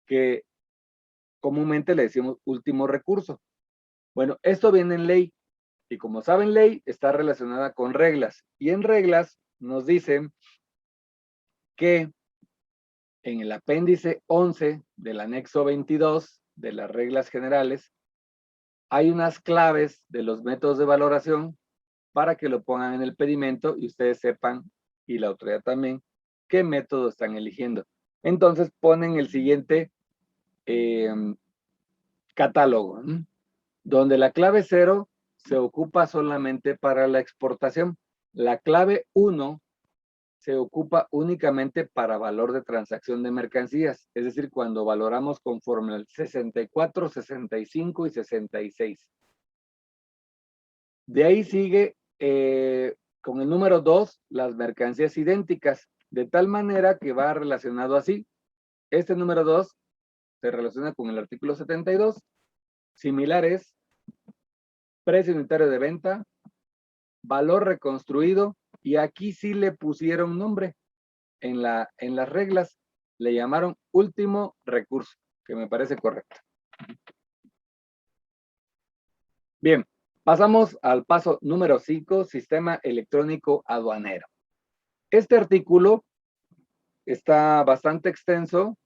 que comúnmente le decimos último recurso. Bueno, esto viene en ley, y como saben, ley está relacionada con reglas, y en reglas nos dicen que en el apéndice 11 del anexo 22 de las reglas generales hay unas claves de los métodos de valoración para que lo pongan en el pedimento y ustedes sepan, y la autoridad también, qué método están eligiendo. Entonces ponen el siguiente catálogo, donde la clave 0 se ocupa solamente para la exportación. La clave 1 se ocupa únicamente para valor de transacción de mercancías, es decir, cuando valoramos conforme al 64, 65 y 66. De ahí sigue con el número 2, las mercancías idénticas, de tal manera que va relacionado así. Este número 2 se relaciona con el artículo 72, similares, precio unitario de venta, valor reconstruido, y aquí sí le pusieron nombre. En las reglas le llamaron último recurso, que me parece correcto. Bien, Pasamos al paso número 5, sistema electrónico aduanero. Este artículo está bastante extenso.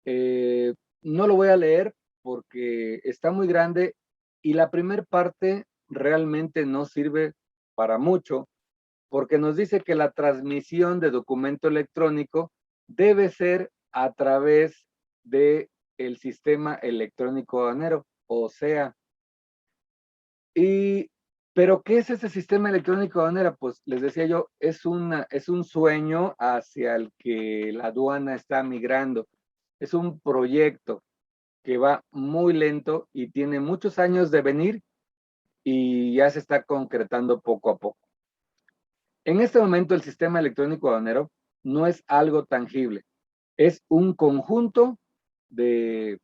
No lo voy a leer porque está muy grande y la primera parte realmente no sirve para mucho porque nos dice que la transmisión de documento electrónico debe ser a través de el sistema electrónico aduanero, o sea, pero ¿qué es ese sistema electrónico aduanero? Pues les decía yo, es un sueño hacia el que la aduana está migrando. Es un proyecto que va muy lento y tiene muchos años de venir y ya se está concretando poco a poco. En este momento el sistema electrónico aduanero no es algo tangible, es un conjunto de,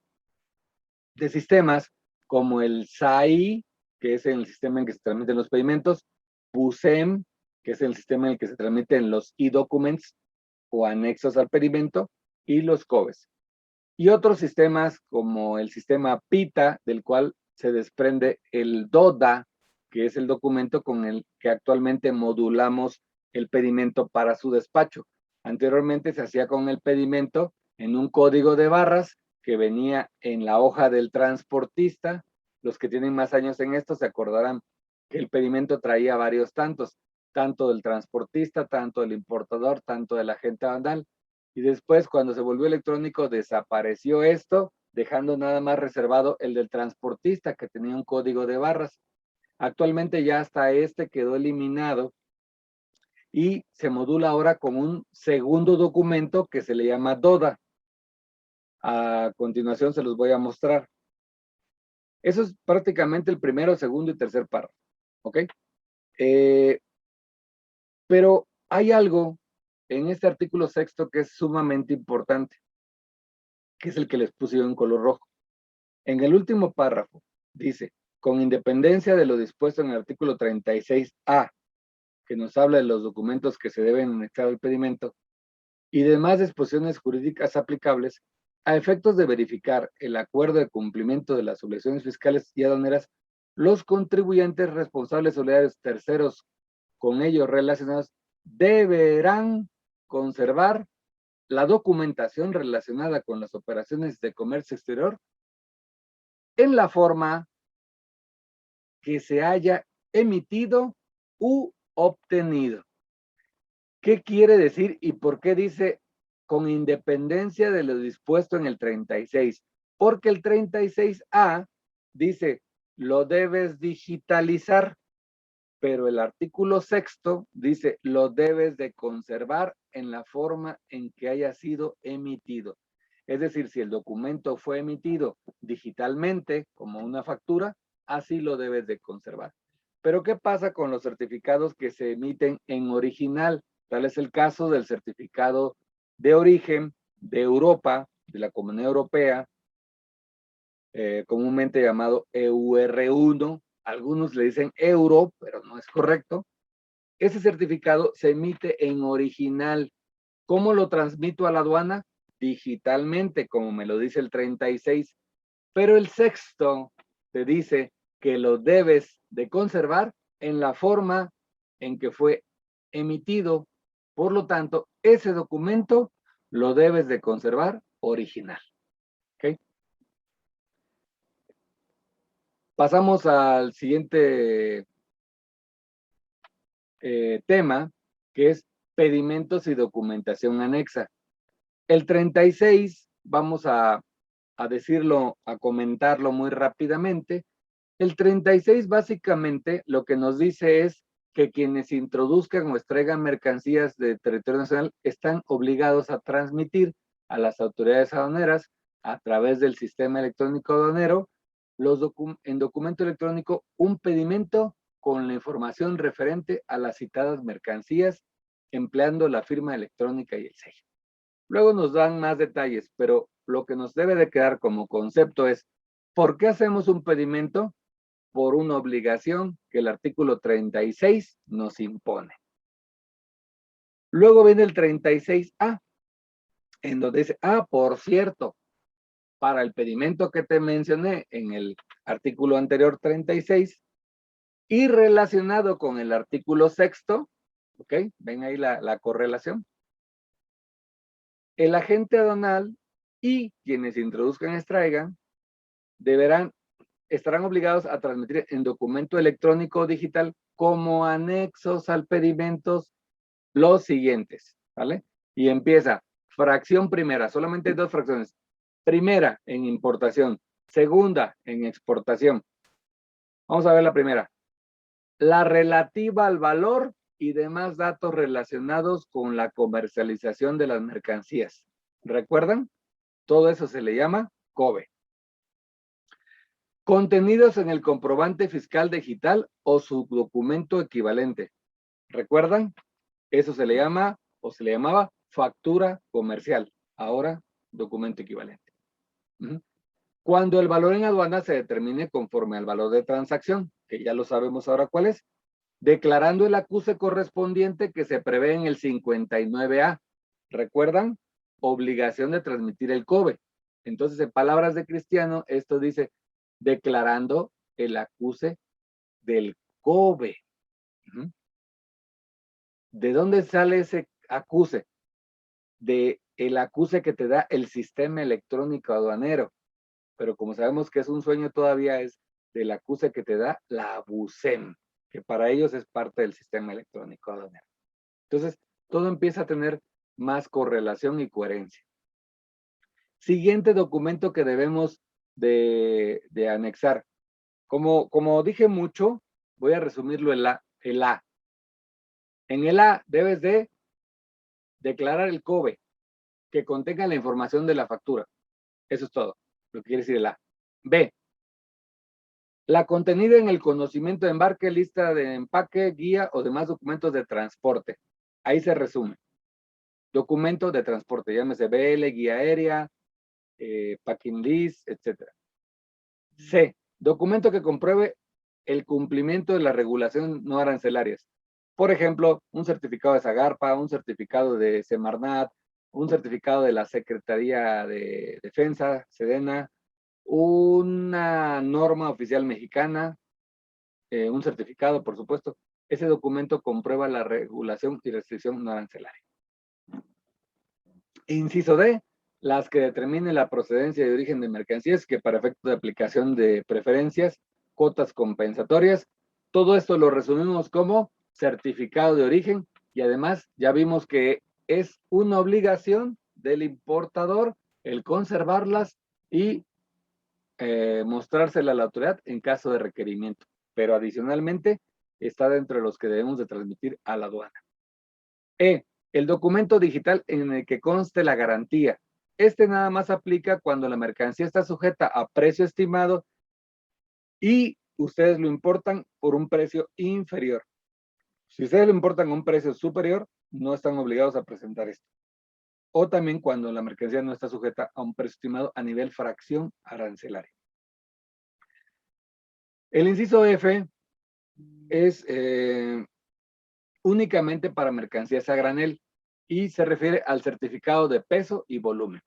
de sistemas como el SAI, que es el sistema en que se transmiten los pedimentos, PUSEM, que es el sistema en el que se transmiten los e-documents o anexos al pedimento, y los COBES. Y otros sistemas como el sistema PITA, del cual se desprende el DODA, que es el documento con el que actualmente modulamos el pedimento para su despacho. Anteriormente se hacía con el pedimento en un código de barras que venía en la hoja del transportista. Los que tienen más años en esto se acordarán que el pedimento traía varios tanto del transportista, tanto del importador, tanto del agente aduanal. Y después, cuando se volvió electrónico, desapareció esto, dejando nada más reservado el del transportista, que tenía un código de barras. Actualmente ya hasta este quedó eliminado y se modula ahora con un segundo documento que se le llama DODA. A continuación se los voy a mostrar. Eso es prácticamente el primero, segundo y tercer párrafo. ¿Ok? Pero hay algo en este artículo sexto que es sumamente importante, que es el que les puse yo en color rojo. En el último párrafo dice, con independencia de lo dispuesto en el artículo 36A, que nos habla de los documentos que se deben anexar al pedimento, y demás disposiciones jurídicas aplicables, a efectos de verificar el acuerdo de cumplimiento de las obligaciones fiscales y aduaneras, los contribuyentes responsables solidarios terceros con ellos relacionados deberán conservar la documentación relacionada con las operaciones de comercio exterior en la forma que se haya emitido u obtenido. ¿Qué quiere decir y por qué dice con independencia de lo dispuesto en el 36? Porque el 36A dice, lo debes digitalizar, pero el artículo sexto dice, lo debes de conservar en la forma en que haya sido emitido. Es decir, si el documento fue emitido digitalmente como una factura, así lo debes de conservar. Pero ¿qué pasa con los certificados que se emiten en original? Tal es el caso del certificado de origen de Europa, de la Comunidad Europea, comúnmente llamado EUR1. Algunos le dicen euro, pero no es correcto. Ese certificado se emite en original. ¿Cómo lo transmito a la aduana? Digitalmente, como me lo dice el 36. Pero el sexto te dice que lo debes de conservar en la forma en que fue emitido. Por lo tanto, ese documento lo debes de conservar original. ¿Okay? Pasamos al siguiente tema, que es pedimentos y documentación anexa. El 36, vamos a decirlo, a comentarlo muy rápidamente. El 36 básicamente lo que nos dice es que quienes introduzcan o extraigan mercancías de territorio nacional están obligados a transmitir a las autoridades aduaneras a través del sistema electrónico aduanero en documento electrónico un pedimento con la información referente a las citadas mercancías empleando la firma electrónica y el sello. Luego nos dan más detalles, pero lo que nos debe de quedar como concepto es, ¿por qué hacemos un pedimento? Por una obligación que el artículo 36 nos impone. Luego viene el 36A, en donde dice, por cierto, para el pedimento que te mencioné en el artículo anterior 36, Y relacionado con el artículo 6º, ¿ok? Ven ahí la correlación. El agente aduanal y quienes introduzcan, extraigan, estarán obligados a transmitir en documento electrónico o digital como anexos al pedimento los siguientes, ¿vale? Y empieza, fracción primera, solamente hay 2 fracciones. Primera en importación, segunda en exportación. Vamos a ver la primera. La relativa al valor y demás datos relacionados con la comercialización de las mercancías. ¿Recuerdan? Todo eso se le llama COBE. Contenidos en el comprobante fiscal digital o su documento equivalente. ¿Recuerdan? Eso se le llama o se le llamaba factura comercial. Ahora, documento equivalente. Cuando el valor en aduana se determine conforme al valor de transacción, que ya lo sabemos ahora cuál es, declarando el acuse correspondiente que se prevé en el 59A. ¿Recuerdan? Obligación de transmitir el COBE. Entonces, en palabras de Cristiano, esto dice, declarando el acuse del COBE. ¿De dónde sale ese acuse? De el acuse que te da el sistema electrónico aduanero. Pero como sabemos que es un sueño todavía, es del acuse que te da la BUSEM, que para ellos es parte del sistema electrónico aduanero. Entonces, todo empieza a tener más correlación y coherencia. Siguiente documento que debemos de anexar. Como dije mucho, voy a resumirlo en el A. En el A debes de declarar el COBE, que contenga la información de la factura. Eso es todo, lo que quiere decir el A. B, la contenida en el conocimiento de embarque, lista de empaque, guía o demás documentos de transporte. Ahí se resume. Documentos de transporte, llámese BL, guía aérea, packing list, etc. C, documento que compruebe el cumplimiento de las regulaciones no arancelarias. Por ejemplo, un certificado de Zagarpa, un certificado de Semarnat, un certificado de la Secretaría de Defensa, Sedena, una norma oficial mexicana, un certificado, por supuesto. Ese documento comprueba la regulación y restricción no arancelaria. Inciso D, las que determinen la procedencia y origen de mercancías que para efectos de aplicación de preferencias, cuotas compensatorias, todo esto lo resumimos como certificado de origen y además ya vimos que es una obligación del importador el conservarlas y mostrársela a la autoridad en caso de requerimiento, pero adicionalmente está dentro de los que debemos de transmitir a la aduana. E, el documento digital en el que conste la garantía. Este nada más aplica cuando la mercancía está sujeta a precio estimado y ustedes lo importan por un precio inferior. Si ustedes lo importan a un precio superior, no están obligados a presentar esto. O también cuando la mercancía no está sujeta a un precio estimado a nivel fracción arancelaria. El inciso F es únicamente para mercancías a granel y se refiere al certificado de peso y volumen.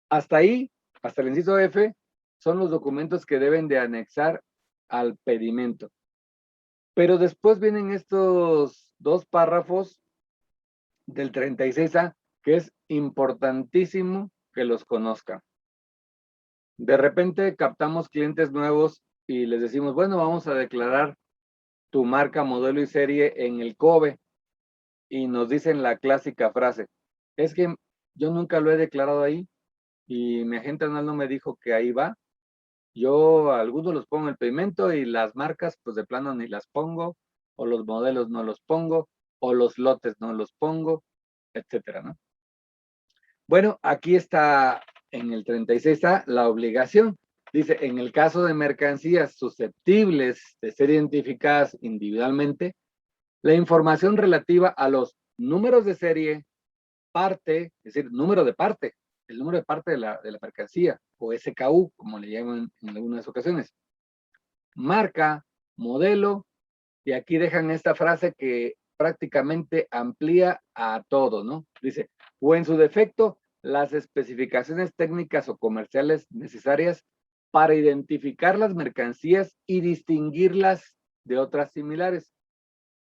Hasta ahí, hasta el inciso F, son los documentos que deben de anexar al pedimento. Pero después vienen estos 2 párrafos del 36A, que es importantísimo que los conozcan. De repente captamos clientes nuevos y les decimos, bueno, vamos a declarar tu marca, modelo y serie en el COBE. Y nos dicen la clásica frase, es que yo nunca lo he declarado ahí y mi agente anual no me dijo que ahí va. Yo algunos los pongo en el pedimento y las marcas pues de plano ni las pongo, o los modelos no los pongo, o los lotes no los pongo, etcétera, ¿no? Bueno, aquí está en el 36A la obligación. Dice, en el caso de mercancías susceptibles de ser identificadas individualmente, la información relativa a los números de serie, parte, es decir, número de parte, el número de parte de la mercancía, o SKU, como le llaman en algunas ocasiones. Marca, modelo, y aquí dejan esta frase que prácticamente amplía a todo, ¿no? Dice, o en su defecto, las especificaciones técnicas o comerciales necesarias para identificar las mercancías y distinguirlas de otras similares.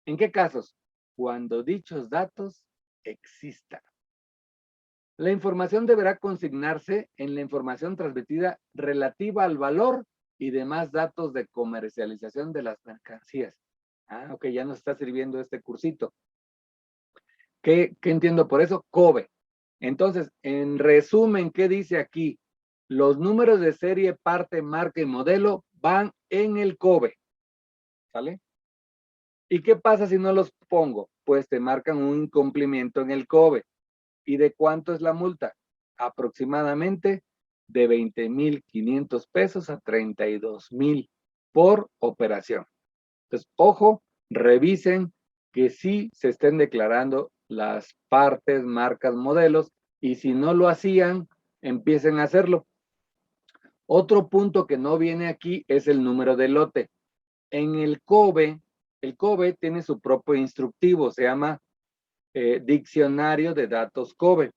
¿En qué casos? Cuando dichos datos existan. La información deberá consignarse en la información transmitida relativa al valor y demás datos de comercialización de las mercancías. Ah, ok, ya nos está sirviendo este cursito. ¿Qué entiendo por eso? COBE. Entonces, en resumen, ¿qué dice aquí? Los números de serie, parte, marca y modelo van en el COBE. ¿Sale? ¿Y qué pasa si no los pongo? Pues te marcan un incumplimiento en el COBE. ¿Y de cuánto es la multa? Aproximadamente de 20,500 pesos a 32,000 por operación. Entonces, ojo, revisen que sí se estén declarando las partes, marcas, modelos, y si no lo hacían, empiecen a hacerlo. Otro punto que no viene aquí es el número de lote. En el COBE tiene su propio instructivo, se llama Diccionario de Datos COBE.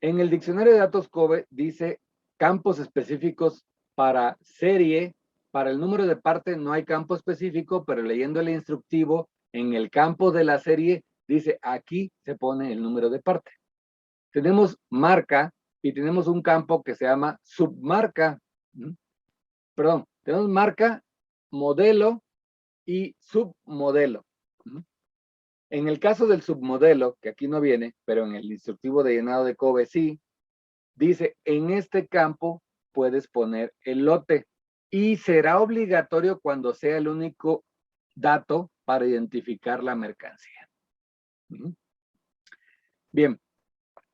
En el Diccionario de Datos COBE dice campos específicos para serie. Para el número de parte no hay campo específico, pero leyendo el instructivo, en el campo de la serie dice aquí se pone el número de parte. Tenemos marca y tenemos un campo que se llama submarca. Perdón, tenemos marca, modelo y submodelo. En el caso del submodelo, que aquí no viene, pero en el instructivo de llenado de COBE sí, dice, en este campo puedes poner el lote y será obligatorio cuando sea el único dato para identificar la mercancía. Bien,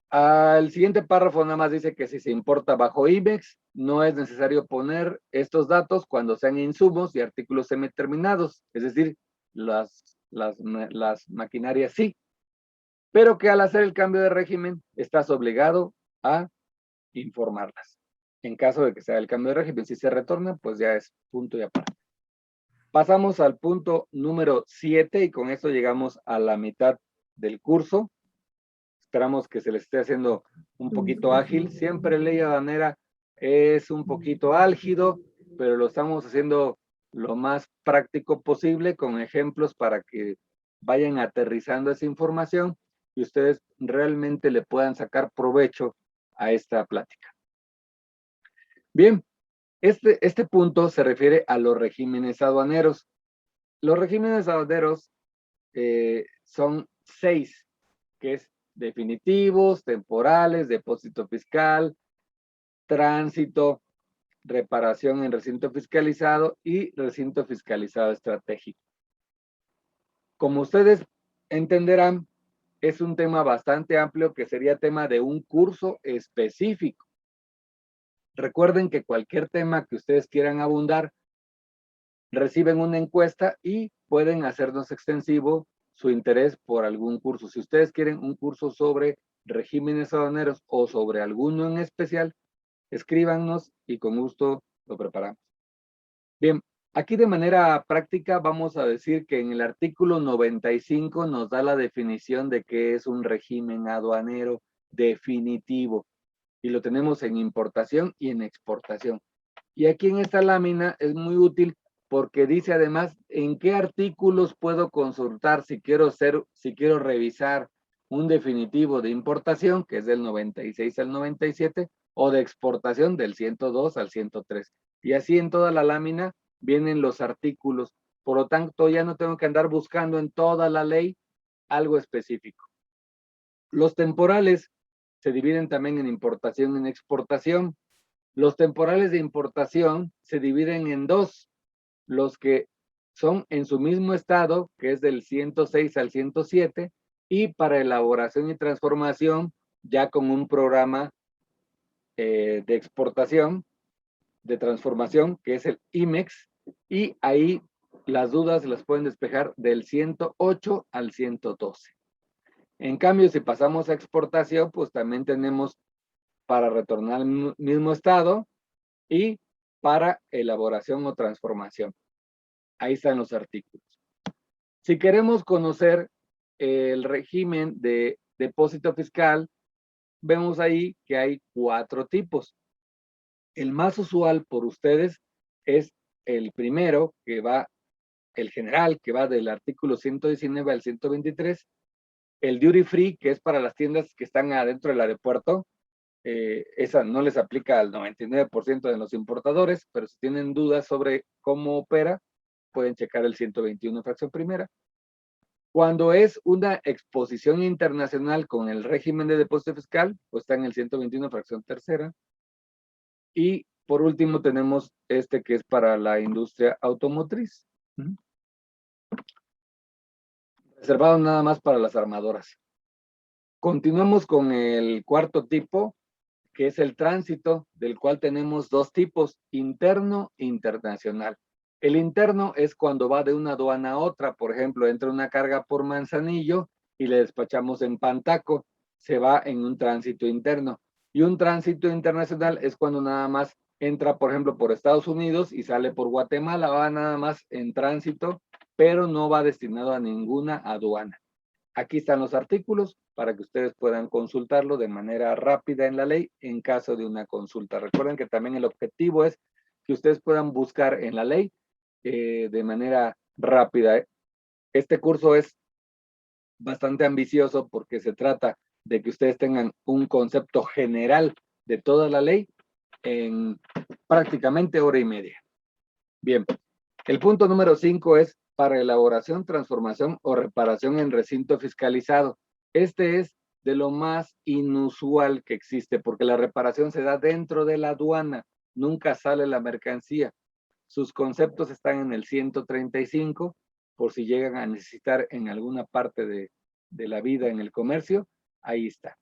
al siguiente párrafo nada más dice que si se importa bajo IBEX, no es necesario poner estos datos cuando sean insumos y artículos semiterminados, es decir, las maquinarias sí, pero que al hacer el cambio de régimen estás obligado a informarlas. En caso de que sea el cambio de régimen, si se retorna, pues ya es punto y aparte. Pasamos al punto número 7 y con esto llegamos a la mitad del curso. Esperamos que se les esté haciendo un poquito ágil. Siempre ley aduanera es un poquito álgido, pero lo estamos haciendo lo más práctico posible con ejemplos para que vayan aterrizando esa información y ustedes realmente le puedan sacar provecho a esta plática. Bien, este punto se refiere a los regímenes aduaneros. Los regímenes aduaneros son 6, que es definitivos, temporales, depósito fiscal, tránsito, reparación en recinto fiscalizado y recinto fiscalizado estratégico. Como ustedes entenderán, es un tema bastante amplio que sería tema de un curso específico. Recuerden que cualquier tema que ustedes quieran abundar, reciben una encuesta y pueden hacernos extensivo su interés por algún curso. Si ustedes quieren un curso sobre regímenes aduaneros o sobre alguno en especial, escríbanos y con gusto lo preparamos. Bien, aquí de manera práctica vamos a decir que en el artículo 95 nos da la definición de qué es un régimen aduanero definitivo y lo tenemos en importación y en exportación. Y aquí en esta lámina es muy útil porque dice además en qué artículos puedo consultar si quiero revisar un definitivo de importación, que es del 96 al 97, o de exportación del 102 al 103. Y así en toda la lámina vienen los artículos. Por lo tanto, ya no tengo que andar buscando en toda la ley algo específico. Los temporales se dividen también en importación y en exportación. Los temporales de importación se dividen en dos, los que son en su mismo estado, que es del 106 al 107, y para elaboración y transformación, ya con un programa de exportación, de transformación, que es el IMEX, y ahí las dudas las pueden despejar del 108 al 112. En cambio, si pasamos a exportación, pues también tenemos para retornar al mismo estado y para elaboración o transformación. Ahí están los artículos. Si queremos conocer el régimen de depósito fiscal, vemos ahí que hay 4 tipos. El más usual por ustedes es el primero, que va, el general, que va del artículo 119 al 123, el duty free, que es para las tiendas que están adentro del aeropuerto. Esa no les aplica al 99% de los importadores, pero si tienen dudas sobre cómo opera, pueden checar el 121 fracción primera. Cuando es una exposición internacional con el régimen de depósito fiscal, pues está en el 121 fracción tercera. Y por último tenemos este que es para la industria automotriz. Reservado nada más para las armadoras. Continuamos con el cuarto tipo, que es el tránsito, del cual tenemos dos tipos, interno e internacional. El interno es cuando va de una aduana a otra, por ejemplo, entra una carga por Manzanillo y le despachamos en Pantaco, se va en un tránsito interno. Y un tránsito internacional es cuando nada más entra, por ejemplo, por Estados Unidos y sale por Guatemala, va nada más en tránsito, pero no va destinado a ninguna aduana. Aquí están los artículos para que ustedes puedan consultarlo de manera rápida en la ley en caso de una consulta. Recuerden que también el objetivo es que ustedes puedan buscar en la ley de manera rápida. Este curso es bastante ambicioso porque se trata de que ustedes tengan un concepto general de toda la ley en prácticamente hora y media. Bien, el punto número 5 es para elaboración, transformación o reparación en recinto fiscalizado. Este es de lo más inusual que existe, porque la reparación se da dentro de la aduana, nunca sale la mercancía. Sus conceptos están en el 135, por si llegan a necesitar en alguna parte de la vida en el comercio, ahí está.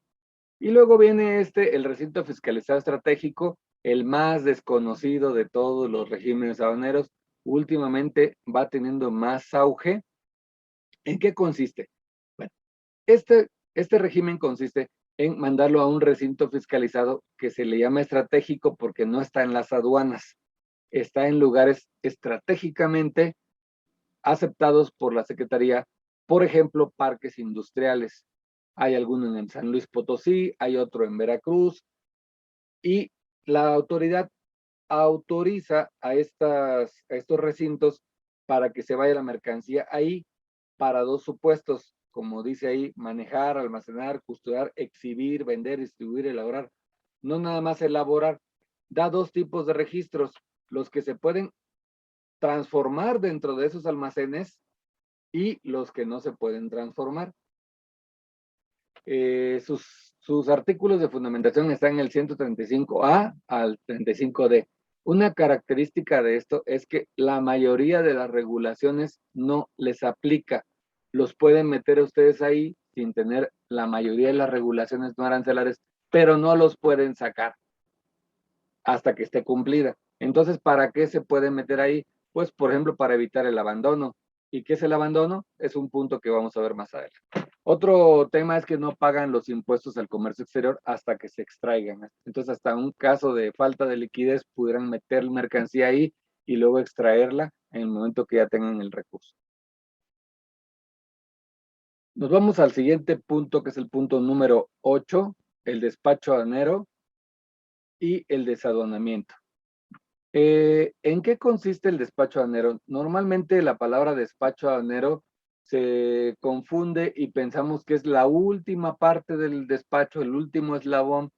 Y luego viene el recinto fiscalizado estratégico, el más desconocido de todos los regímenes aduaneros. Últimamente va teniendo más auge. ¿En qué consiste? Bueno, este régimen consiste en mandarlo a un recinto fiscalizado que se le llama estratégico porque no está en las aduanas, está en lugares estratégicamente aceptados por la Secretaría, por ejemplo, parques industriales. Hay alguno en San Luis Potosí, hay otro en Veracruz, y la autoridad autoriza a estos recintos para que se vaya la mercancía ahí para dos supuestos, como dice ahí, manejar, almacenar, custodiar, exhibir, vender, distribuir, elaborar. No nada más elaborar. Da dos tipos de registros, los que se pueden transformar dentro de esos almacenes y los que no se pueden transformar. Sus artículos de fundamentación están en el 135A al 35D. Una característica de esto es que la mayoría de las regulaciones no les aplica. Los pueden meter a ustedes ahí sin tener la mayoría de las regulaciones no arancelarias, pero no los pueden sacar hasta que esté cumplida. Entonces, ¿para qué se pueden meter ahí? Pues, por ejemplo, para evitar el abandono. ¿Y qué es el abandono? Es un punto que vamos a ver más adelante. Otro tema es que no pagan los impuestos al comercio exterior hasta que se extraigan. Entonces, hasta un caso de falta de liquidez, pudieran meter mercancía ahí y luego extraerla en el momento que ya tengan el recurso. Nos vamos al siguiente punto, que es el punto número 8, el despacho aduanero y el desaduanamiento. ¿En qué consiste el despacho aduanero? Normalmente la palabra despacho aduanero se confunde y pensamos que es la última parte del despacho, el último eslabón,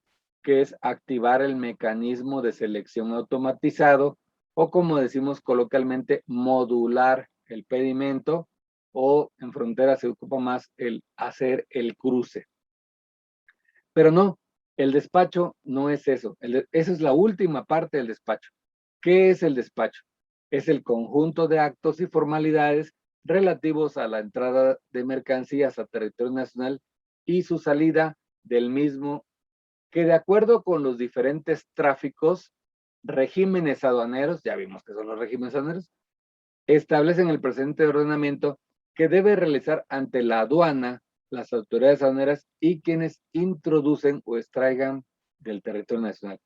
que es activar el mecanismo de selección automatizado o, como decimos coloquialmente, modular el pedimento, o en frontera se ocupa más el hacer el cruce. Pero no, el despacho no es eso. Esa es la última parte del despacho. ¿Qué es el despacho? Es el conjunto de actos y formalidades relativos a la entrada de mercancías a territorio nacional y su salida del mismo, que de acuerdo con los diferentes tráficos, regímenes aduaneros, ya vimos que son los regímenes aduaneros, establecen el presente ordenamiento que debe realizar ante la aduana, las autoridades aduaneras y quienes introducen o extraigan del territorio nacional,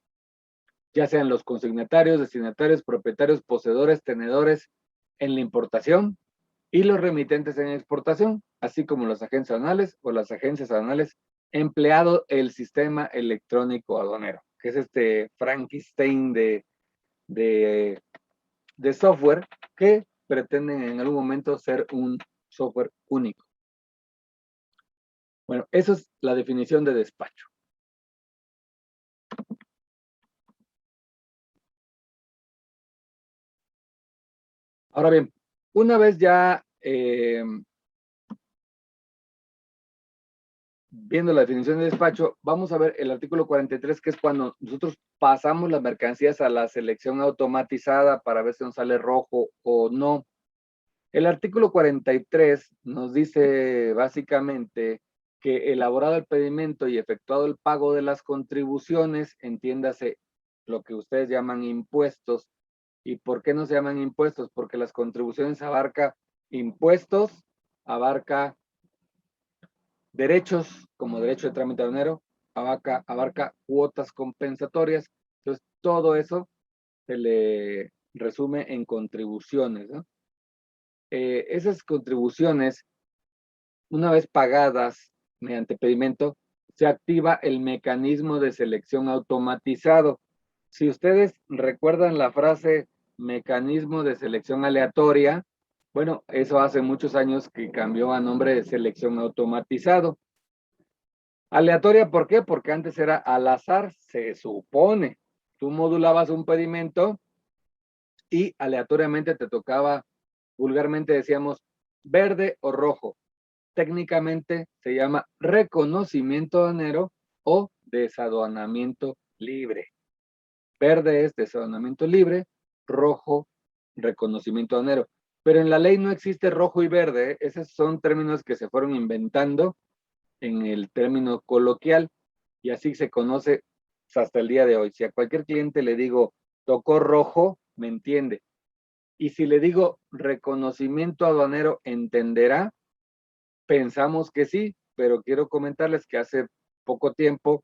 ya sean los consignatarios, destinatarios, propietarios, poseedores, tenedores en la importación y los remitentes en exportación, así como los agentes aduanales o las agencias aduanales empleado el sistema electrónico aduanero. que es este Frankenstein de software que pretenden en algún momento ser un software único. Bueno, esa es la definición de despacho. Ahora bien, una vez ya viendo la definición de despacho, vamos a ver el artículo 43, que es cuando nosotros pasamos las mercancías a la selección automatizada para ver si nos sale rojo o no. El artículo 43 nos dice básicamente que elaborado el pedimento y efectuado el pago de las contribuciones, entiéndase lo que ustedes llaman impuestos. ¿Y por qué no se llaman impuestos? Porque las contribuciones abarca impuestos, abarca derechos, como derecho de trámite aduanero, abarca cuotas compensatorias. Entonces, todo eso se le resume en contribuciones, ¿no? Esas contribuciones, una vez pagadas mediante pedimento, se activa el mecanismo de selección automatizado. Si ustedes recuerdan la frase mecanismo de selección aleatoria, bueno, eso hace muchos años que cambió a nombre de selección automatizado. Aleatoria, ¿por qué? Porque antes era al azar, se supone. Tú modulabas un pedimento y aleatoriamente te tocaba, vulgarmente decíamos, verde o rojo. Técnicamente se llama reconocimiento aduanero o desaduanamiento libre. Verde es desaduanamiento libre, rojo, reconocimiento aduanero. Pero en la ley no existe rojo y verde, ¿eh? Esos son términos que se fueron inventando en el término coloquial y así se conoce hasta el día de hoy. Si a cualquier cliente le digo tocó rojo, me entiende. Y si le digo reconocimiento aduanero, ¿entenderá? Pensamos que sí, pero quiero comentarles que hace poco tiempo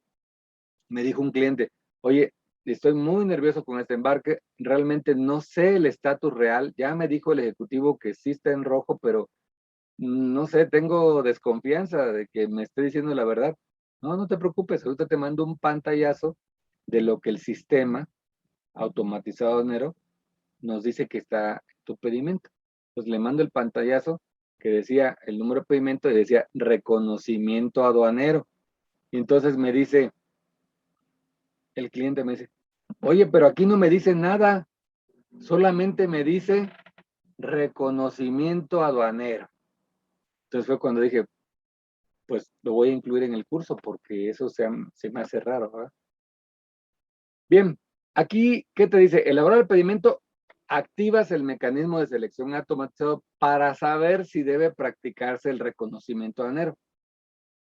me dijo un cliente, oye, estoy muy nervioso con este embarque, realmente no sé el estatus real, ya me dijo el ejecutivo que sí está en rojo, pero no sé, tengo desconfianza de que me esté diciendo la verdad. No, no te preocupes, ahorita te mando un pantallazo de lo que el sistema automatizado aduanero nos dice que está tu pedimento. Pues le mando el pantallazo que decía el número de pedimento y decía reconocimiento aduanero. Y entonces me dice, el cliente me dice, oye, pero aquí no me dice nada, solamente me dice reconocimiento aduanero. Entonces fue cuando dije, pues lo voy a incluir en el curso porque eso se me hace raro, ¿verdad? Bien, aquí, ¿qué te dice? Elaborar el pedimento, activas el mecanismo de selección automatizado para saber si debe practicarse el reconocimiento aduanero.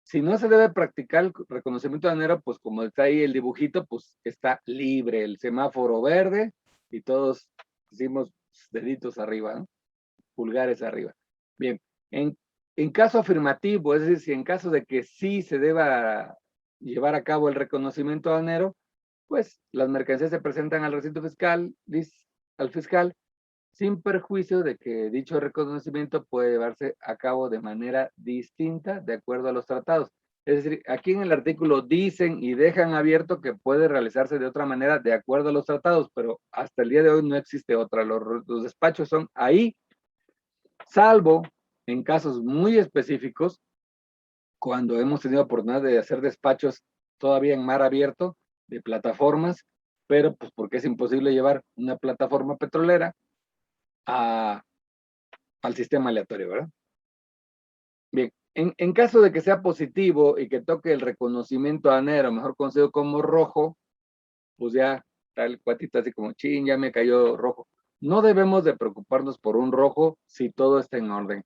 Si no se debe practicar el reconocimiento aduanero, pues como está ahí el dibujito, pues está libre el semáforo verde y todos decimos deditos arriba, ¿no? Pulgares arriba. Bien, en caso afirmativo, es decir, si en caso de que sí se deba llevar a cabo el reconocimiento aduanero, pues las mercancías se presentan al recinto fiscal, al fiscal, sin perjuicio de que dicho reconocimiento puede llevarse a cabo de manera distinta de acuerdo a los tratados. Es decir, aquí en el artículo dicen y dejan abierto que puede realizarse de otra manera de acuerdo a los tratados, pero hasta el día de hoy no existe otra. Los despachos son ahí, salvo en casos muy específicos, cuando hemos tenido oportunidad de hacer despachos todavía en mar abierto, de plataformas, pero pues porque es imposible llevar una plataforma petrolera al sistema aleatorio, ¿verdad? Bien, en caso de que sea positivo y que toque el reconocimiento aduanero, mejor conocido como rojo, pues ya está el cuatito así como, chin, ya me cayó rojo. No debemos de preocuparnos por un rojo si todo está en orden.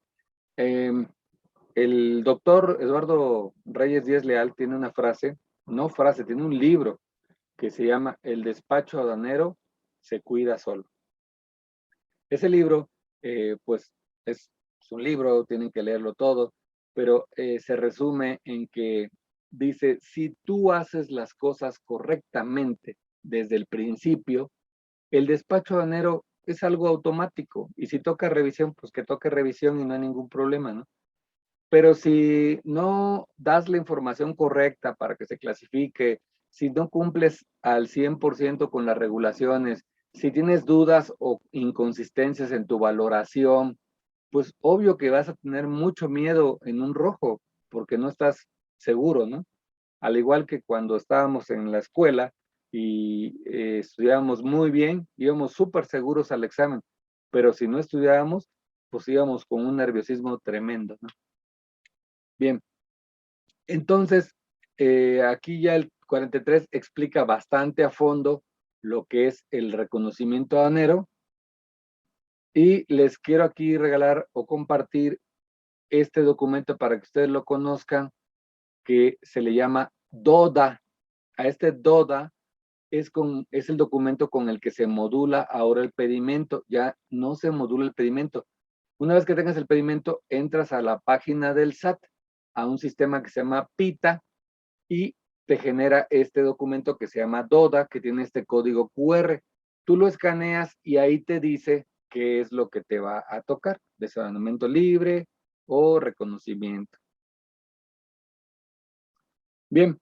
El doctor Eduardo Reyes Díaz Leal tiene una frase, no frase, tiene un libro que se llama El despacho aduanero se cuida solo. Ese libro, pues, es un libro, tienen que leerlo todo, pero se resume en que dice, si tú haces las cosas correctamente desde el principio, el despacho aduanero es algo automático, y si toca revisión, pues que toque revisión y no hay ningún problema, ¿no? Pero si no das la información correcta para que se clasifique, si no cumples al 100% con las regulaciones, si tienes dudas o inconsistencias en tu valoración, pues obvio que vas a tener mucho miedo en un rojo, porque no estás seguro, ¿no? Al igual que cuando estábamos en la escuela y estudiábamos muy bien, íbamos súper seguros al examen, pero si no estudiábamos, pues íbamos con un nerviosismo tremendo, ¿no? Bien, entonces, aquí ya el 43 explica bastante a fondo lo que es el reconocimiento aduanero y les quiero aquí regalar o compartir este documento para que ustedes lo conozcan, que se le llama DODA. A este DODA es el documento con el que se modula ahora el pedimento. Ya no se modula el pedimento. Una vez que tengas el pedimento, entras a la página del SAT, a un sistema que se llama PITA, y te genera este documento que se llama DODA, que tiene este código QR. Tú lo escaneas y ahí te dice qué es lo que te va a tocar, desarrollo libre o reconocimiento. Bien,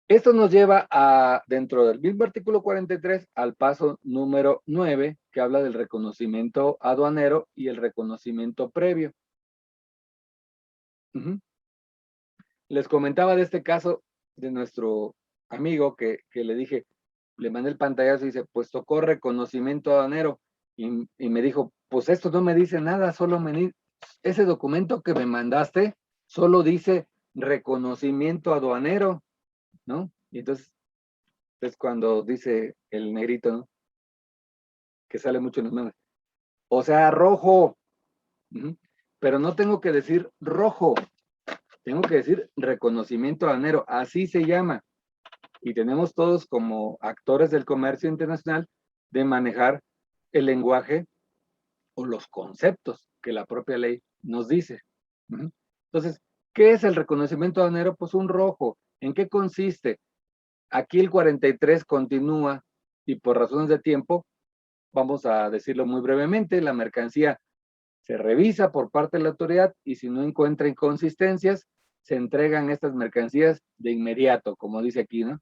esto nos lleva a, dentro del mismo artículo 43, al paso número 9, que habla del reconocimiento aduanero y el reconocimiento previo. Les comentaba de este caso de nuestro amigo que le dije, le mandé el pantallazo y dice, pues tocó reconocimiento aduanero. Y me dijo, pues esto no me dice nada, ese documento que me mandaste solo dice reconocimiento aduanero, ¿no? Y entonces es cuando dice el negrito, ¿no? Que sale mucho en los memes. O sea, rojo. Pero no tengo que decir rojo, tengo que decir reconocimiento aduanero, así se llama. Y tenemos todos como actores del comercio internacional de manejar el lenguaje o los conceptos que la propia ley nos dice. Entonces, ¿qué es el reconocimiento aduanero? Pues un rojo. ¿En qué consiste? Aquí el 43 continúa y por razones de tiempo, vamos a decirlo muy brevemente, la mercancía se revisa por parte de la autoridad y si no encuentra inconsistencias, se entregan estas mercancías de inmediato, como dice aquí, ¿no?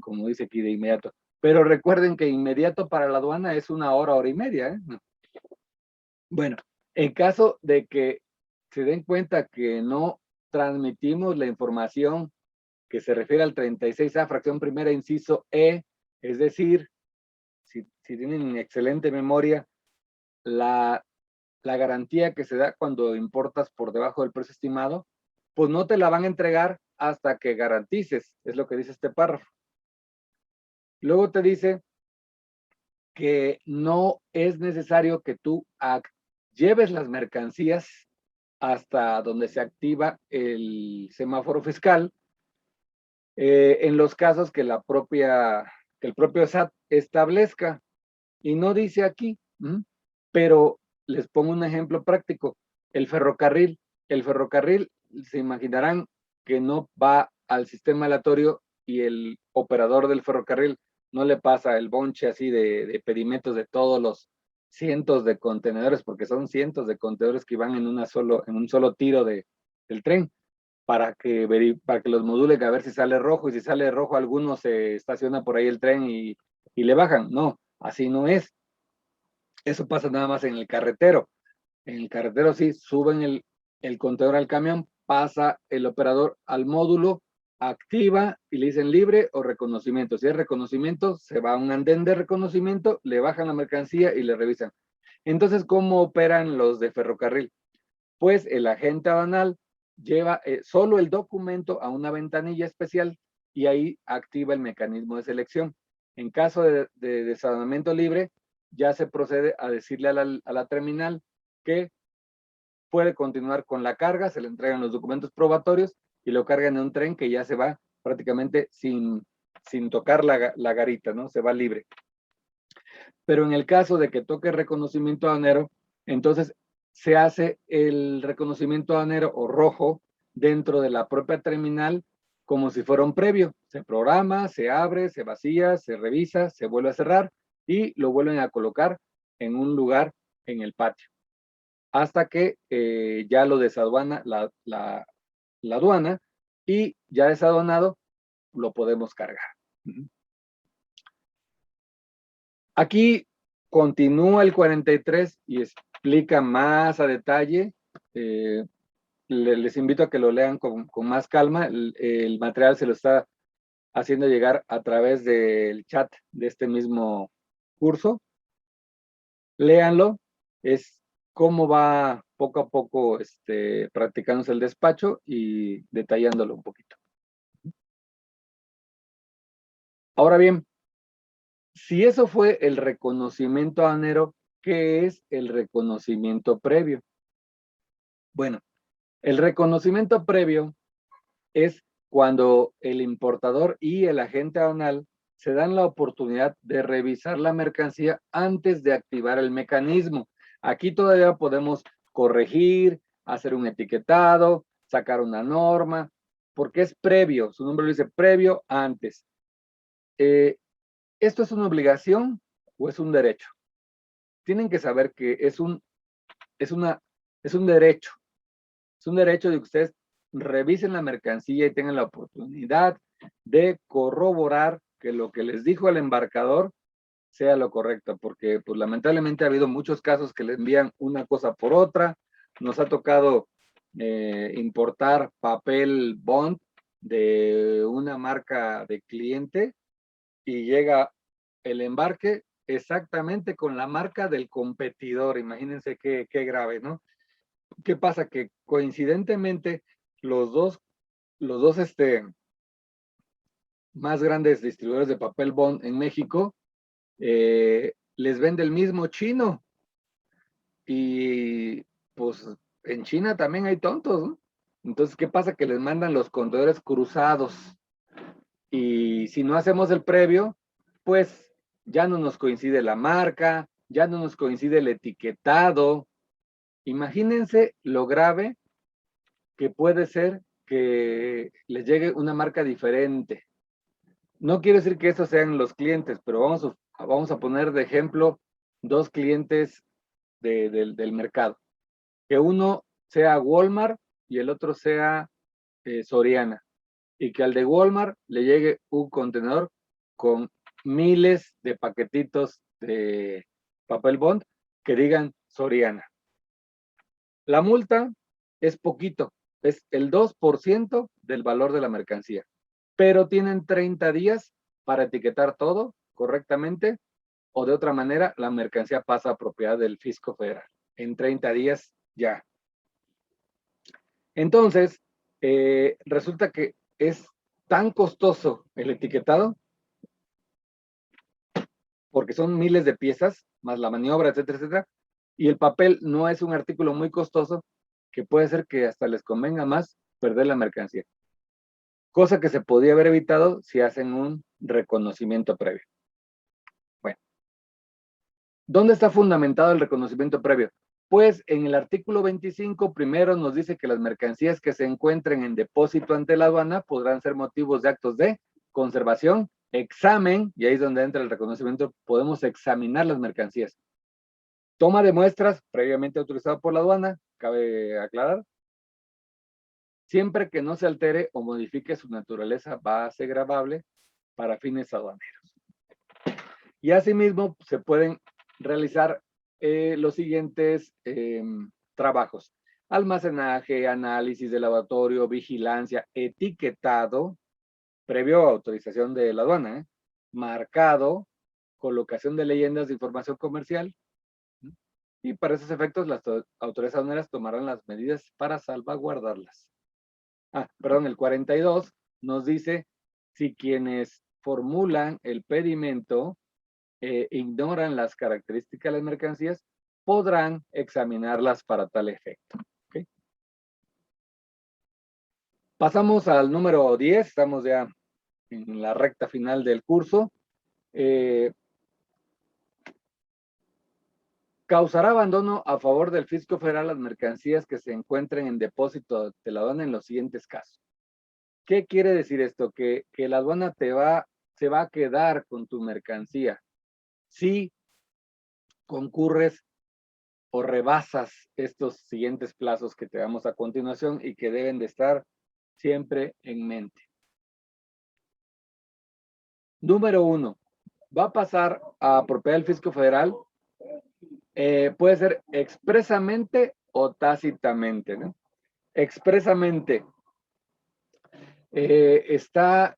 Como dice aquí, de inmediato. Pero recuerden que inmediato para la aduana es 1 hora, hora y media, ¿eh? Bueno, en caso de que se den cuenta que no transmitimos la información que se refiere al 36A, fracción primera, inciso E, es decir, si tienen excelente memoria, la garantía que se da cuando importas por debajo del precio estimado, pues no te la van a entregar hasta que garantices, es lo que dice este párrafo. Luego te dice que no es necesario que tú lleves las mercancías hasta donde se activa el semáforo fiscal, en los casos que el propio SAT establezca. Y no dice aquí, pero les pongo un ejemplo práctico. El ferrocarril, se imaginarán que no va al sistema aleatorio y el operador del ferrocarril no le pasa el bonche así de pedimentos de todos los cientos de contenedores, porque son cientos de contenedores que van en un solo tiro del tren, para que los modulen a ver si sale rojo, y si sale rojo alguno se estaciona por ahí el tren y le bajan. No, así no es. Eso pasa nada más en el carretero. En el carretero sí, suben el contenedor al camión, pasa el operador al módulo, activa y le dicen libre o reconocimiento. Si es reconocimiento, se va a un andén de reconocimiento, le bajan la mercancía y le revisan. Entonces, ¿cómo operan los de ferrocarril? Pues el agente aduanal lleva solo el documento a una ventanilla especial y ahí activa el mecanismo de selección. En caso de desaduanamiento libre, ya se procede a decirle a la terminal que puede continuar con la carga, se le entregan los documentos probatorios y lo cargan en un tren que ya se va prácticamente sin tocar la garita, ¿no? Se va libre. Pero en el caso de que toque reconocimiento aduanero, entonces se hace el reconocimiento aduanero o rojo dentro de la propia terminal como si fuera un previo. Se programa, se abre, se vacía, se revisa, se vuelve a cerrar y lo vuelven a colocar en un lugar en el patio. Hasta que ya lo desaduana la aduana y ya desaduanado lo podemos cargar. Aquí continúa el 43 y explica más a detalle. Les invito a que lo lean con más calma. El material se lo está haciendo llegar a través del chat de este mismo curso. Léanlo. Es cómo va poco a poco practicándose el despacho y detallándolo un poquito. Ahora bien, si eso fue el reconocimiento aduanero, ¿qué es el reconocimiento previo? Bueno, el reconocimiento previo es cuando el importador y el agente aduanal se dan la oportunidad de revisar la mercancía antes de activar el mecanismo. Aquí todavía podemos corregir, hacer un etiquetado, sacar una norma, porque es previo, su nombre lo dice previo antes. ¿Esto es una obligación o es un derecho? Tienen que saber que es un derecho. Es un derecho de que ustedes revisen la mercancía y tengan la oportunidad de corroborar que lo que les dijo el embarcador sea lo correcto, porque pues lamentablemente ha habido muchos casos que le envían una cosa por otra. Nos ha tocado importar papel bond de una marca de cliente y llega el embarque exactamente con la marca del competidor. Imagínense qué grave, ¿no? ¿Qué pasa? Que coincidentemente los dos más grandes distribuidores de papel bond en México les vende el mismo chino. Y pues en China también hay tontos, ¿no? Entonces, ¿qué pasa? Que les mandan los contenedores cruzados. Y si no hacemos el previo, pues ya no nos coincide la marca, ya no nos coincide el etiquetado. Imagínense lo grave que puede ser que les llegue una marca diferente. No quiero decir que esos sean los clientes, pero vamos a poner de ejemplo dos clientes del mercado. Que uno sea Walmart y el otro sea Soriana. Y que al de Walmart le llegue un contenedor con miles de paquetitos de papel bond que digan Soriana. La multa es poquito, es el 2% del valor de la mercancía, pero tienen 30 días para etiquetar todo correctamente o de otra manera la mercancía pasa a propiedad del fisco federal. En 30 días ya. Entonces, resulta que es tan costoso el etiquetado porque son miles de piezas, más la maniobra, etcétera, etcétera, y el papel no es un artículo muy costoso que puede ser que hasta les convenga más perder la mercancía. Cosa que se podía haber evitado si hacen un reconocimiento previo. Bueno, ¿dónde está fundamentado el reconocimiento previo? Pues en el artículo 25 primero nos dice que las mercancías que se encuentren en depósito ante la aduana podrán ser motivos de actos de conservación, examen, y ahí es donde entra el reconocimiento, podemos examinar las mercancías. Toma de muestras previamente autorizado por la aduana, cabe aclarar, siempre que no se altere o modifique su naturaleza base gravable para fines aduaneros. Y asimismo se pueden realizar los siguientes trabajos: almacenaje, análisis de laboratorio, vigilancia, etiquetado, previo a autorización de la aduana, marcado, colocación de leyendas de información comercial, y para esos efectos las autoridades aduaneras tomarán las medidas para salvaguardarlas. Perdón, el 42 nos dice si quienes formulan el pedimento ignoran las características de las mercancías, podrán examinarlas para tal efecto. ¿Okay? Pasamos al número 10, estamos ya en la recta final del curso. Causará abandono a favor del fisco federal las mercancías que se encuentren en depósito de la aduana en los siguientes casos. ¿Qué quiere decir esto? Que la aduana se va a quedar con tu mercancía si concurres o rebasas estos siguientes plazos que te damos a continuación y que deben de estar siempre en mente. Número 1, va a pasar a propiedad del fisco federal, puede ser expresamente o tácitamente, ¿no? Expresamente está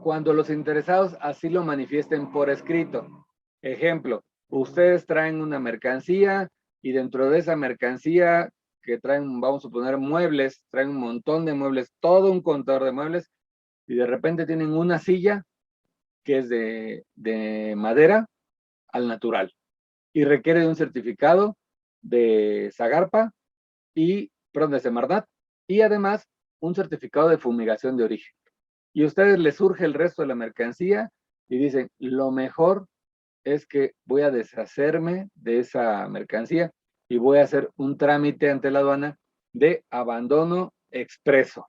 cuando los interesados así lo manifiesten por escrito. Ejemplo, ustedes traen una mercancía y dentro de esa mercancía que traen, vamos a poner muebles, traen un montón de muebles, todo un contador de muebles, y de repente tienen una silla que es de madera al natural y requiere de un certificado de Zagarpa y, perdón, de Semarnat, y además un certificado de fumigación de origen. Y a ustedes les surge el resto de la mercancía y dicen, lo mejor es que voy a deshacerme de esa mercancía y voy a hacer un trámite ante la aduana de abandono expreso.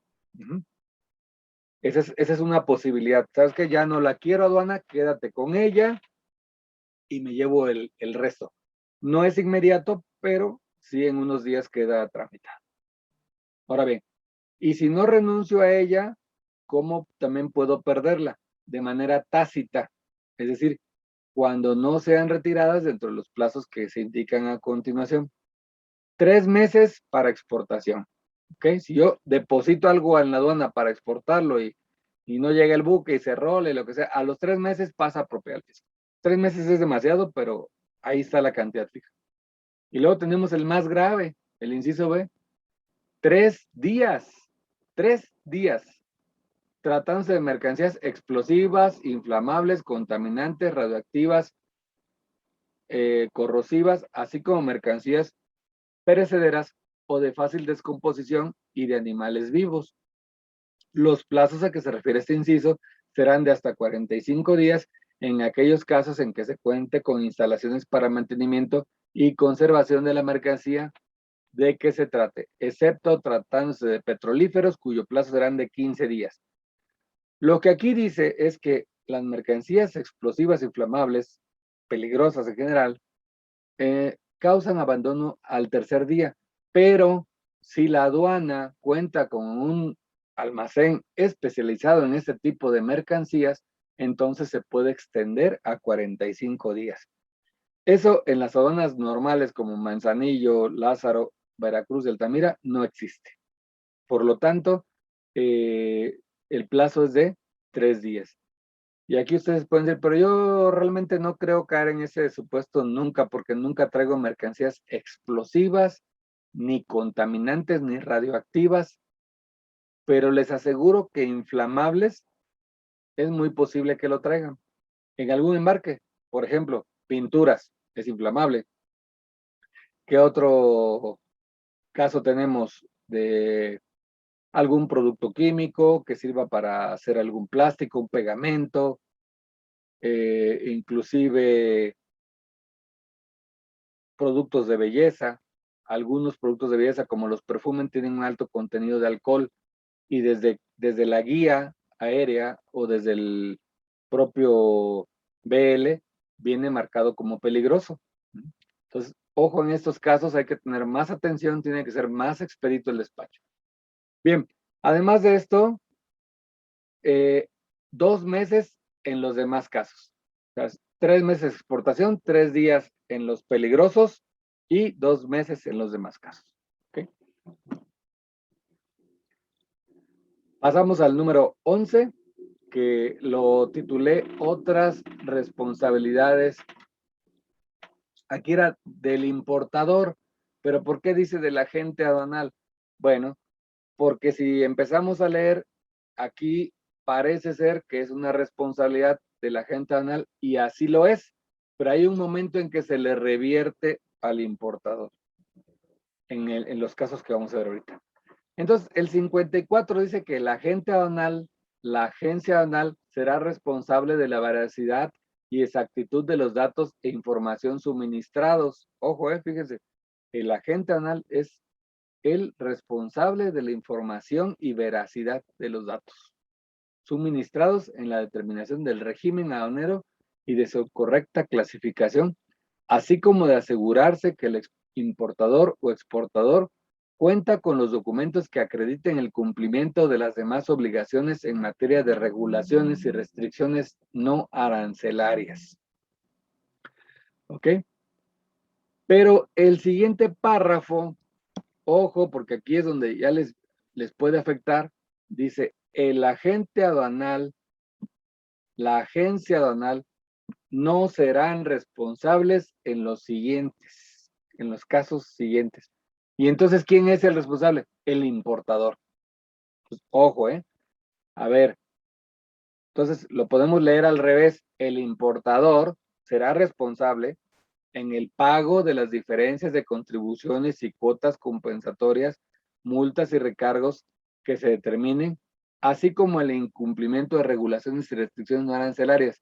Esa es una posibilidad. ¿Sabes que ya no la quiero, aduana? Quédate con ella y me llevo el resto. No es inmediato, pero sí en unos días queda tramitado. Ahora bien, y si no renuncio a ella, ¿cómo también puedo perderla? De manera tácita. Es decir, cuando no sean retiradas dentro de los plazos que se indican a continuación. 3 meses para exportación. ¿Ok? Si yo deposito algo en la aduana para exportarlo y no llega el buque y se role, lo que sea, a los 3 meses pasa a propiedad del fisco. 3 meses es demasiado, pero ahí está la cantidad fija. Y luego tenemos el más grave, el inciso B. 3 días. 3 días. Tratándose de mercancías explosivas, inflamables, contaminantes, radioactivas, corrosivas, así como mercancías perecederas o de fácil descomposición y de animales vivos. Los plazos a que se refiere este inciso serán de hasta 45 días en aquellos casos en que se cuente con instalaciones para mantenimiento y conservación de la mercancía de que se trate, excepto tratándose de petrolíferos cuyo plazo serán de 15 días. Lo que aquí dice es que las mercancías explosivas, inflamables, peligrosas en general, causan abandono al tercer día, pero si la aduana cuenta con un almacén especializado en este tipo de mercancías, entonces se puede extender a 45 días. Eso en las aduanas normales como Manzanillo, Lázaro, Veracruz y Altamira no existe. Por lo tanto, el plazo es de 3 días. Y aquí ustedes pueden decir, pero yo realmente no creo caer en ese supuesto nunca, porque nunca traigo mercancías explosivas, ni contaminantes, ni radioactivas, pero les aseguro que inflamables es muy posible que lo traigan. En algún embarque, por ejemplo, pinturas, es inflamable. ¿Qué otro caso tenemos de algún producto químico que sirva para hacer algún plástico, un pegamento, inclusive productos de belleza? Algunos productos de belleza como los perfumes tienen un alto contenido de alcohol y desde la guía aérea o desde el propio BL viene marcado como peligroso. Entonces, ojo, en estos casos hay que tener más atención, tiene que ser más expedito el despacho. Bien, además de esto, 2 meses en los demás casos. O sea, 3 meses de exportación, 3 días en los peligrosos y 2 meses en los demás casos. ¿Okay? Pasamos al número 11, que lo titulé Otras responsabilidades. Aquí era del importador, pero ¿por qué dice del agente aduanal? Bueno, porque si empezamos a leer, aquí parece ser que es una responsabilidad del agente aduanal y así lo es, pero hay un momento en que se le revierte al importador, en los casos que vamos a ver ahorita. Entonces, el 54 dice que el agente aduanal, la agencia aduanal, será responsable de la veracidad y exactitud de los datos e información suministrados. Ojo, fíjense, el agente aduanal es el responsable de la información y veracidad de los datos suministrados en la determinación del régimen aduanero y de su correcta clasificación, así como de asegurarse que el importador o exportador cuenta con los documentos que acrediten el cumplimiento de las demás obligaciones en materia de regulaciones y restricciones no arancelarias. ¿Ok? Pero el siguiente párrafo, ojo, porque aquí es donde ya les puede afectar, dice, el agente aduanal, la agencia aduanal, no serán responsables en los siguientes, en los casos siguientes. Y entonces, ¿quién es el responsable? El importador. Pues, ojo, a ver, entonces lo podemos leer al revés. El importador será responsable en el pago de las diferencias de contribuciones y cuotas compensatorias, multas y recargos que se determinen, así como el incumplimiento de regulaciones y restricciones no arancelarias,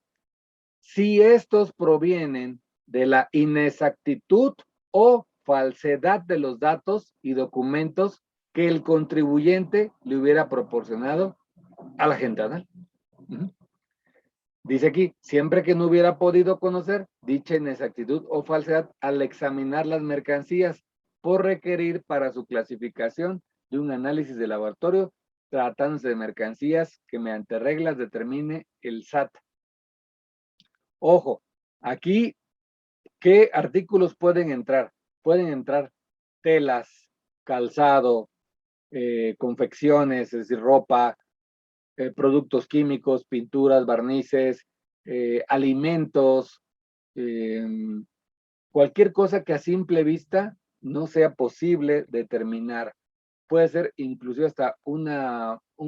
si estos provienen de la inexactitud o falsedad de los datos y documentos que el contribuyente le hubiera proporcionado a la agente aduanal. Dice aquí, siempre que no hubiera podido conocer dicha inexactitud o falsedad al examinar las mercancías por requerir para su clasificación de un análisis de laboratorio, tratándose de mercancías que mediante reglas determine el SAT. Ojo, aquí, ¿qué artículos pueden entrar? Pueden entrar telas, calzado, confecciones, es decir, ropa, productos químicos, pinturas, barnices, alimentos, cualquier cosa que a simple vista no sea posible determinar. Puede ser inclusive hasta un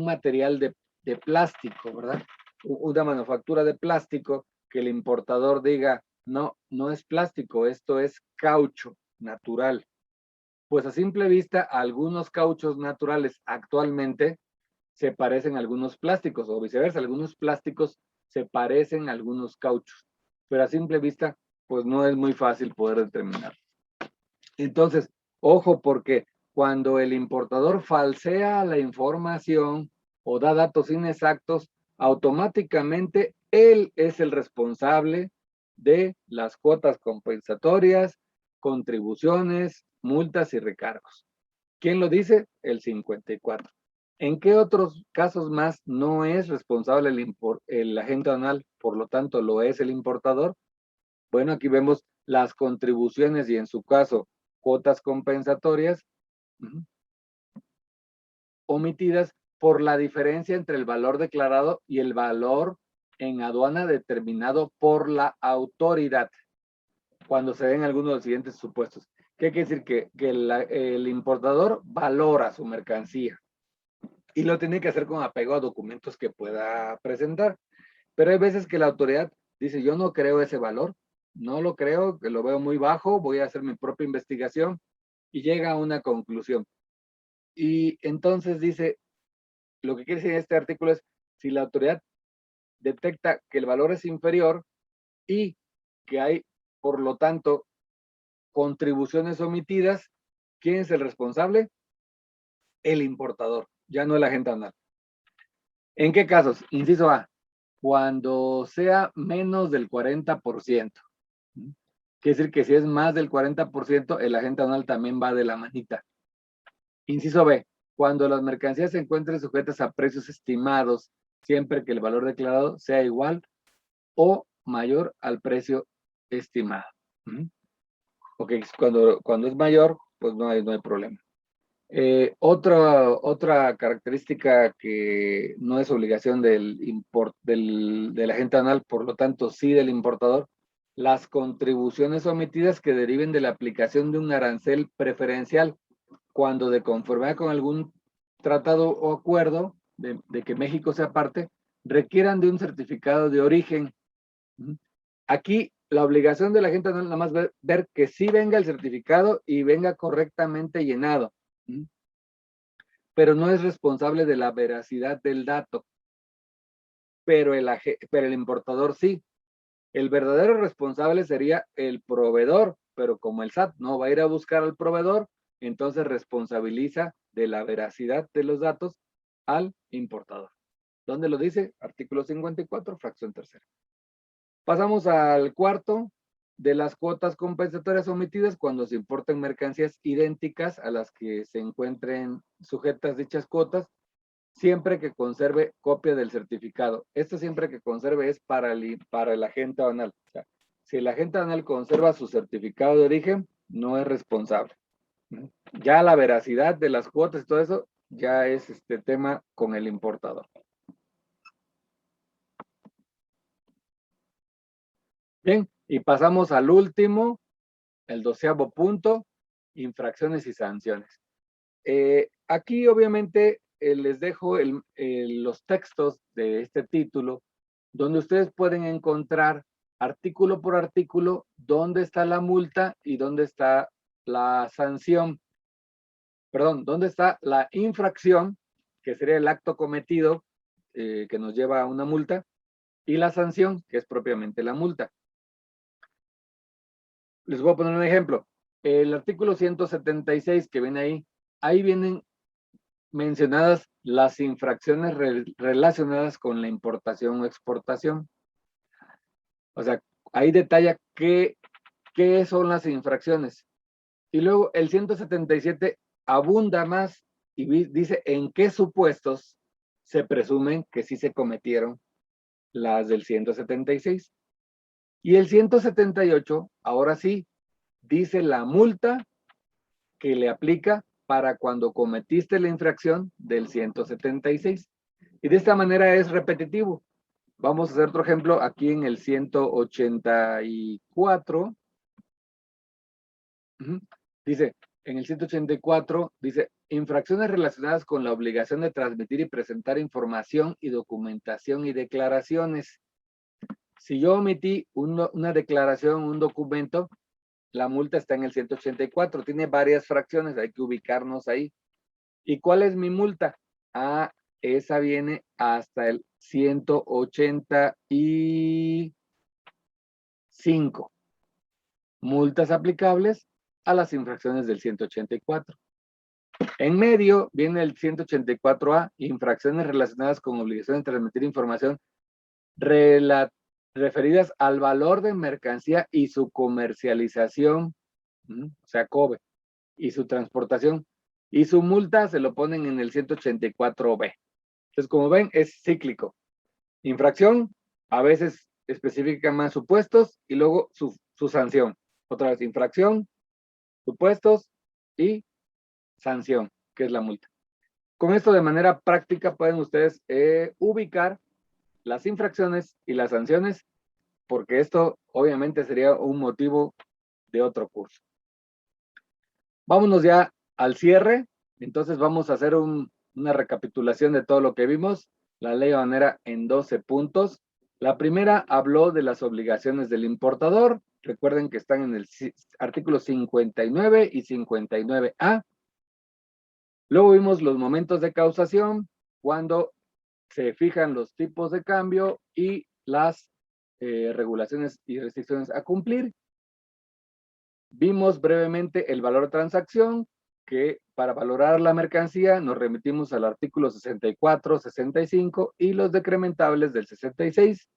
material de plástico, ¿verdad? Una manufactura de plástico que el importador diga, no, no es plástico, esto es caucho natural. Pues a simple vista, algunos cauchos naturales actualmente se parecen a algunos plásticos o viceversa, algunos plásticos se parecen a algunos cauchos, pero a simple vista, pues no es muy fácil poder determinar. Entonces, ojo, porque cuando el importador falsea la información o da datos inexactos, automáticamente él es el responsable de las cuotas compensatorias, contribuciones, multas y recargos. ¿Quién lo dice? El 54. ¿En qué otros casos más no es responsable el agente aduanal, por lo tanto lo es el importador? Bueno, aquí vemos las contribuciones y en su caso cuotas compensatorias omitidas por la diferencia entre el valor declarado y el valor en aduana determinado por la autoridad, cuando se den algunos de los siguientes supuestos. ¿Qué quiere decir? Que el importador valora su mercancía y lo tiene que hacer con apego a documentos que pueda presentar. Pero hay veces que la autoridad dice, yo no creo ese valor, no lo creo, que lo veo muy bajo, voy a hacer mi propia investigación y llega a una conclusión. Y entonces dice, lo que quiere decir este artículo es, si la autoridad detecta que el valor es inferior y que hay, por lo tanto, contribuciones omitidas, ¿quién es el responsable? El importador, ya no el agente aduanal. ¿En qué casos? Inciso A, cuando sea menos del 40%. Quiere decir que si es más del 40%, el agente aduanal también va de la manita. Inciso B, cuando las mercancías se encuentren sujetas a precios estimados, siempre que el valor declarado sea igual o mayor al precio estimado. Ok, cuando es mayor, pues no hay problema. Otra característica que no es obligación del agente aduanal, por lo tanto sí del importador, las contribuciones omitidas que deriven de la aplicación de un arancel preferencial cuando de conformidad con algún tratado o acuerdo de que México sea parte, requieran de un certificado de origen. Aquí la obligación de la gente no es nada más ver que sí venga el certificado y venga correctamente llenado, pero no es responsable de la veracidad del dato, pero el importador sí. El verdadero responsable sería el proveedor, pero como el SAT no va a ir a buscar al proveedor, entonces responsabiliza de la veracidad de los datos al importador. ¿Dónde lo dice? Artículo 54, fracción tercera. Pasamos al cuarto. de las cuotas compensatorias omitidas cuando se importen mercancías idénticas a las que se encuentren sujetas dichas cuotas, siempre que conserve copia del certificado. Esto siempre que conserve es para el agente aduanal. O sea, si el agente aduanal conserva su certificado de origen, no es responsable. Ya la veracidad de las cuotas y todo eso ya es tema con el importador. Bien, y pasamos al último, el 12º punto, infracciones y sanciones. Aquí obviamente les dejo los textos de este título, donde ustedes pueden encontrar artículo por artículo dónde está la multa y dónde está la sanción. Perdón, dónde está la infracción, que sería el acto cometido que nos lleva a una multa, y la sanción, que es propiamente la multa. Les voy a poner un ejemplo. El artículo 176 que viene ahí vienen mencionadas las infracciones relacionadas con la importación o exportación. O sea, ahí detalla qué son las infracciones. Y luego el 177 abunda más y dice en qué supuestos se presumen que sí se cometieron las del 176. Y el 178, ahora sí, dice la multa que le aplica para cuando cometiste la infracción del 176. Y de esta manera es repetitivo. Vamos a hacer otro ejemplo aquí en el 184. Dice, en el 184, dice, infracciones relacionadas con la obligación de transmitir y presentar información y documentación y declaraciones. Si yo omití una declaración, un documento, la multa está en el 184. Tiene varias fracciones, hay que ubicarnos ahí. ¿Y cuál es mi multa? Ah, esa viene hasta el 185. Multas aplicables a las infracciones del 184. En medio viene el 184A, infracciones relacionadas con obligación de transmitir información referidas al valor de mercancía y su comercialización, o sea, COBE, y su transportación. Y su multa se lo ponen en el 184B. Entonces, como ven, es cíclico. Infracción, a veces especifica más supuestos y luego su sanción. Otra vez, infracción, supuestos y sanción, que es la multa. Con esto de manera práctica pueden ustedes ubicar las infracciones y las sanciones, porque esto obviamente sería un motivo de otro curso. Vámonos ya al cierre. Entonces vamos a hacer una recapitulación de todo lo que vimos. La ley aduanera en 12 puntos. La primera habló de las obligaciones del importador. Recuerden que están en el artículo 59 y 59A. Luego vimos los momentos de causación, cuando se fijan los tipos de cambio y las regulaciones y restricciones a cumplir. Vimos brevemente el valor de transacción, que para valorar la mercancía nos remitimos al artículo 64, 65 y los decrementables del 66.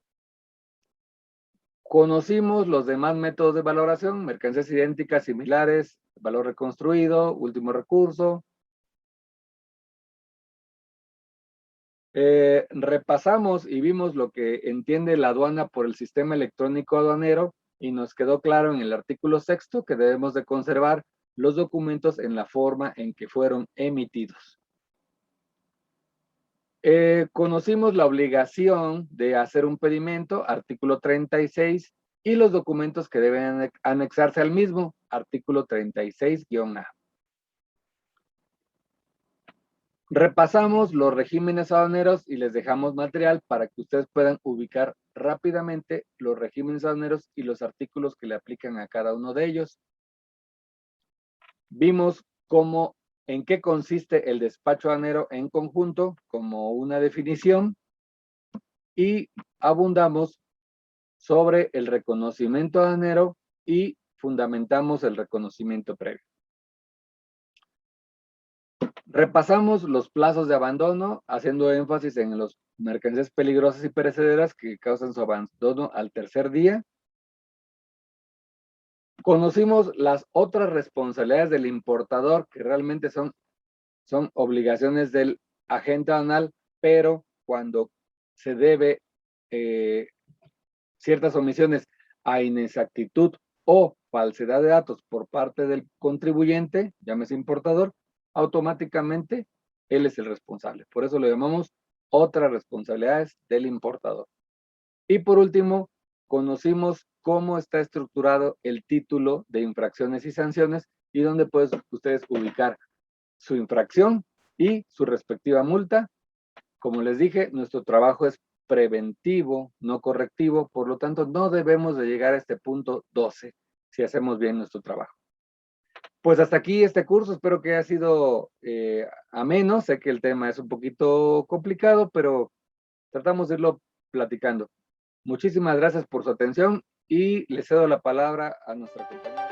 Conocimos los demás métodos de valoración, mercancías idénticas, similares, valor reconstruido, último recurso. Repasamos y vimos lo que entiende la aduana por el sistema electrónico aduanero y nos quedó claro en el artículo 6 que debemos de conservar los documentos en la forma en que fueron emitidos. Conocimos la obligación de hacer un pedimento, artículo 36, y los documentos que deben anexarse al mismo, artículo 36-A. Repasamos los regímenes aduaneros y les dejamos material para que ustedes puedan ubicar rápidamente los regímenes aduaneros y los artículos que le aplican a cada uno de ellos. Vimos en qué consiste el despacho aduanero en conjunto como una definición y abundamos sobre el reconocimiento aduanero y fundamentamos el reconocimiento previo. Repasamos los plazos de abandono, haciendo énfasis en las mercancías peligrosas y perecederas que causan su abandono al tercer día. Conocimos las otras responsabilidades del importador, que realmente son obligaciones del agente aduanal, pero cuando se debe ciertas omisiones a inexactitud o falsedad de datos por parte del contribuyente, llámese importador, automáticamente él es el responsable. Por eso lo llamamos otras responsabilidades del importador. Y por último, conocimos cómo está estructurado el título de infracciones y sanciones y dónde pueden ustedes ubicar su infracción y su respectiva multa. Como les dije, nuestro trabajo es preventivo, no correctivo, por lo tanto no debemos de llegar a este punto 12 si hacemos bien nuestro trabajo. Pues hasta aquí este curso, espero que haya sido ameno, sé que el tema es un poquito complicado, pero tratamos de irlo platicando. Muchísimas gracias por su atención y le cedo la palabra a nuestra compañera.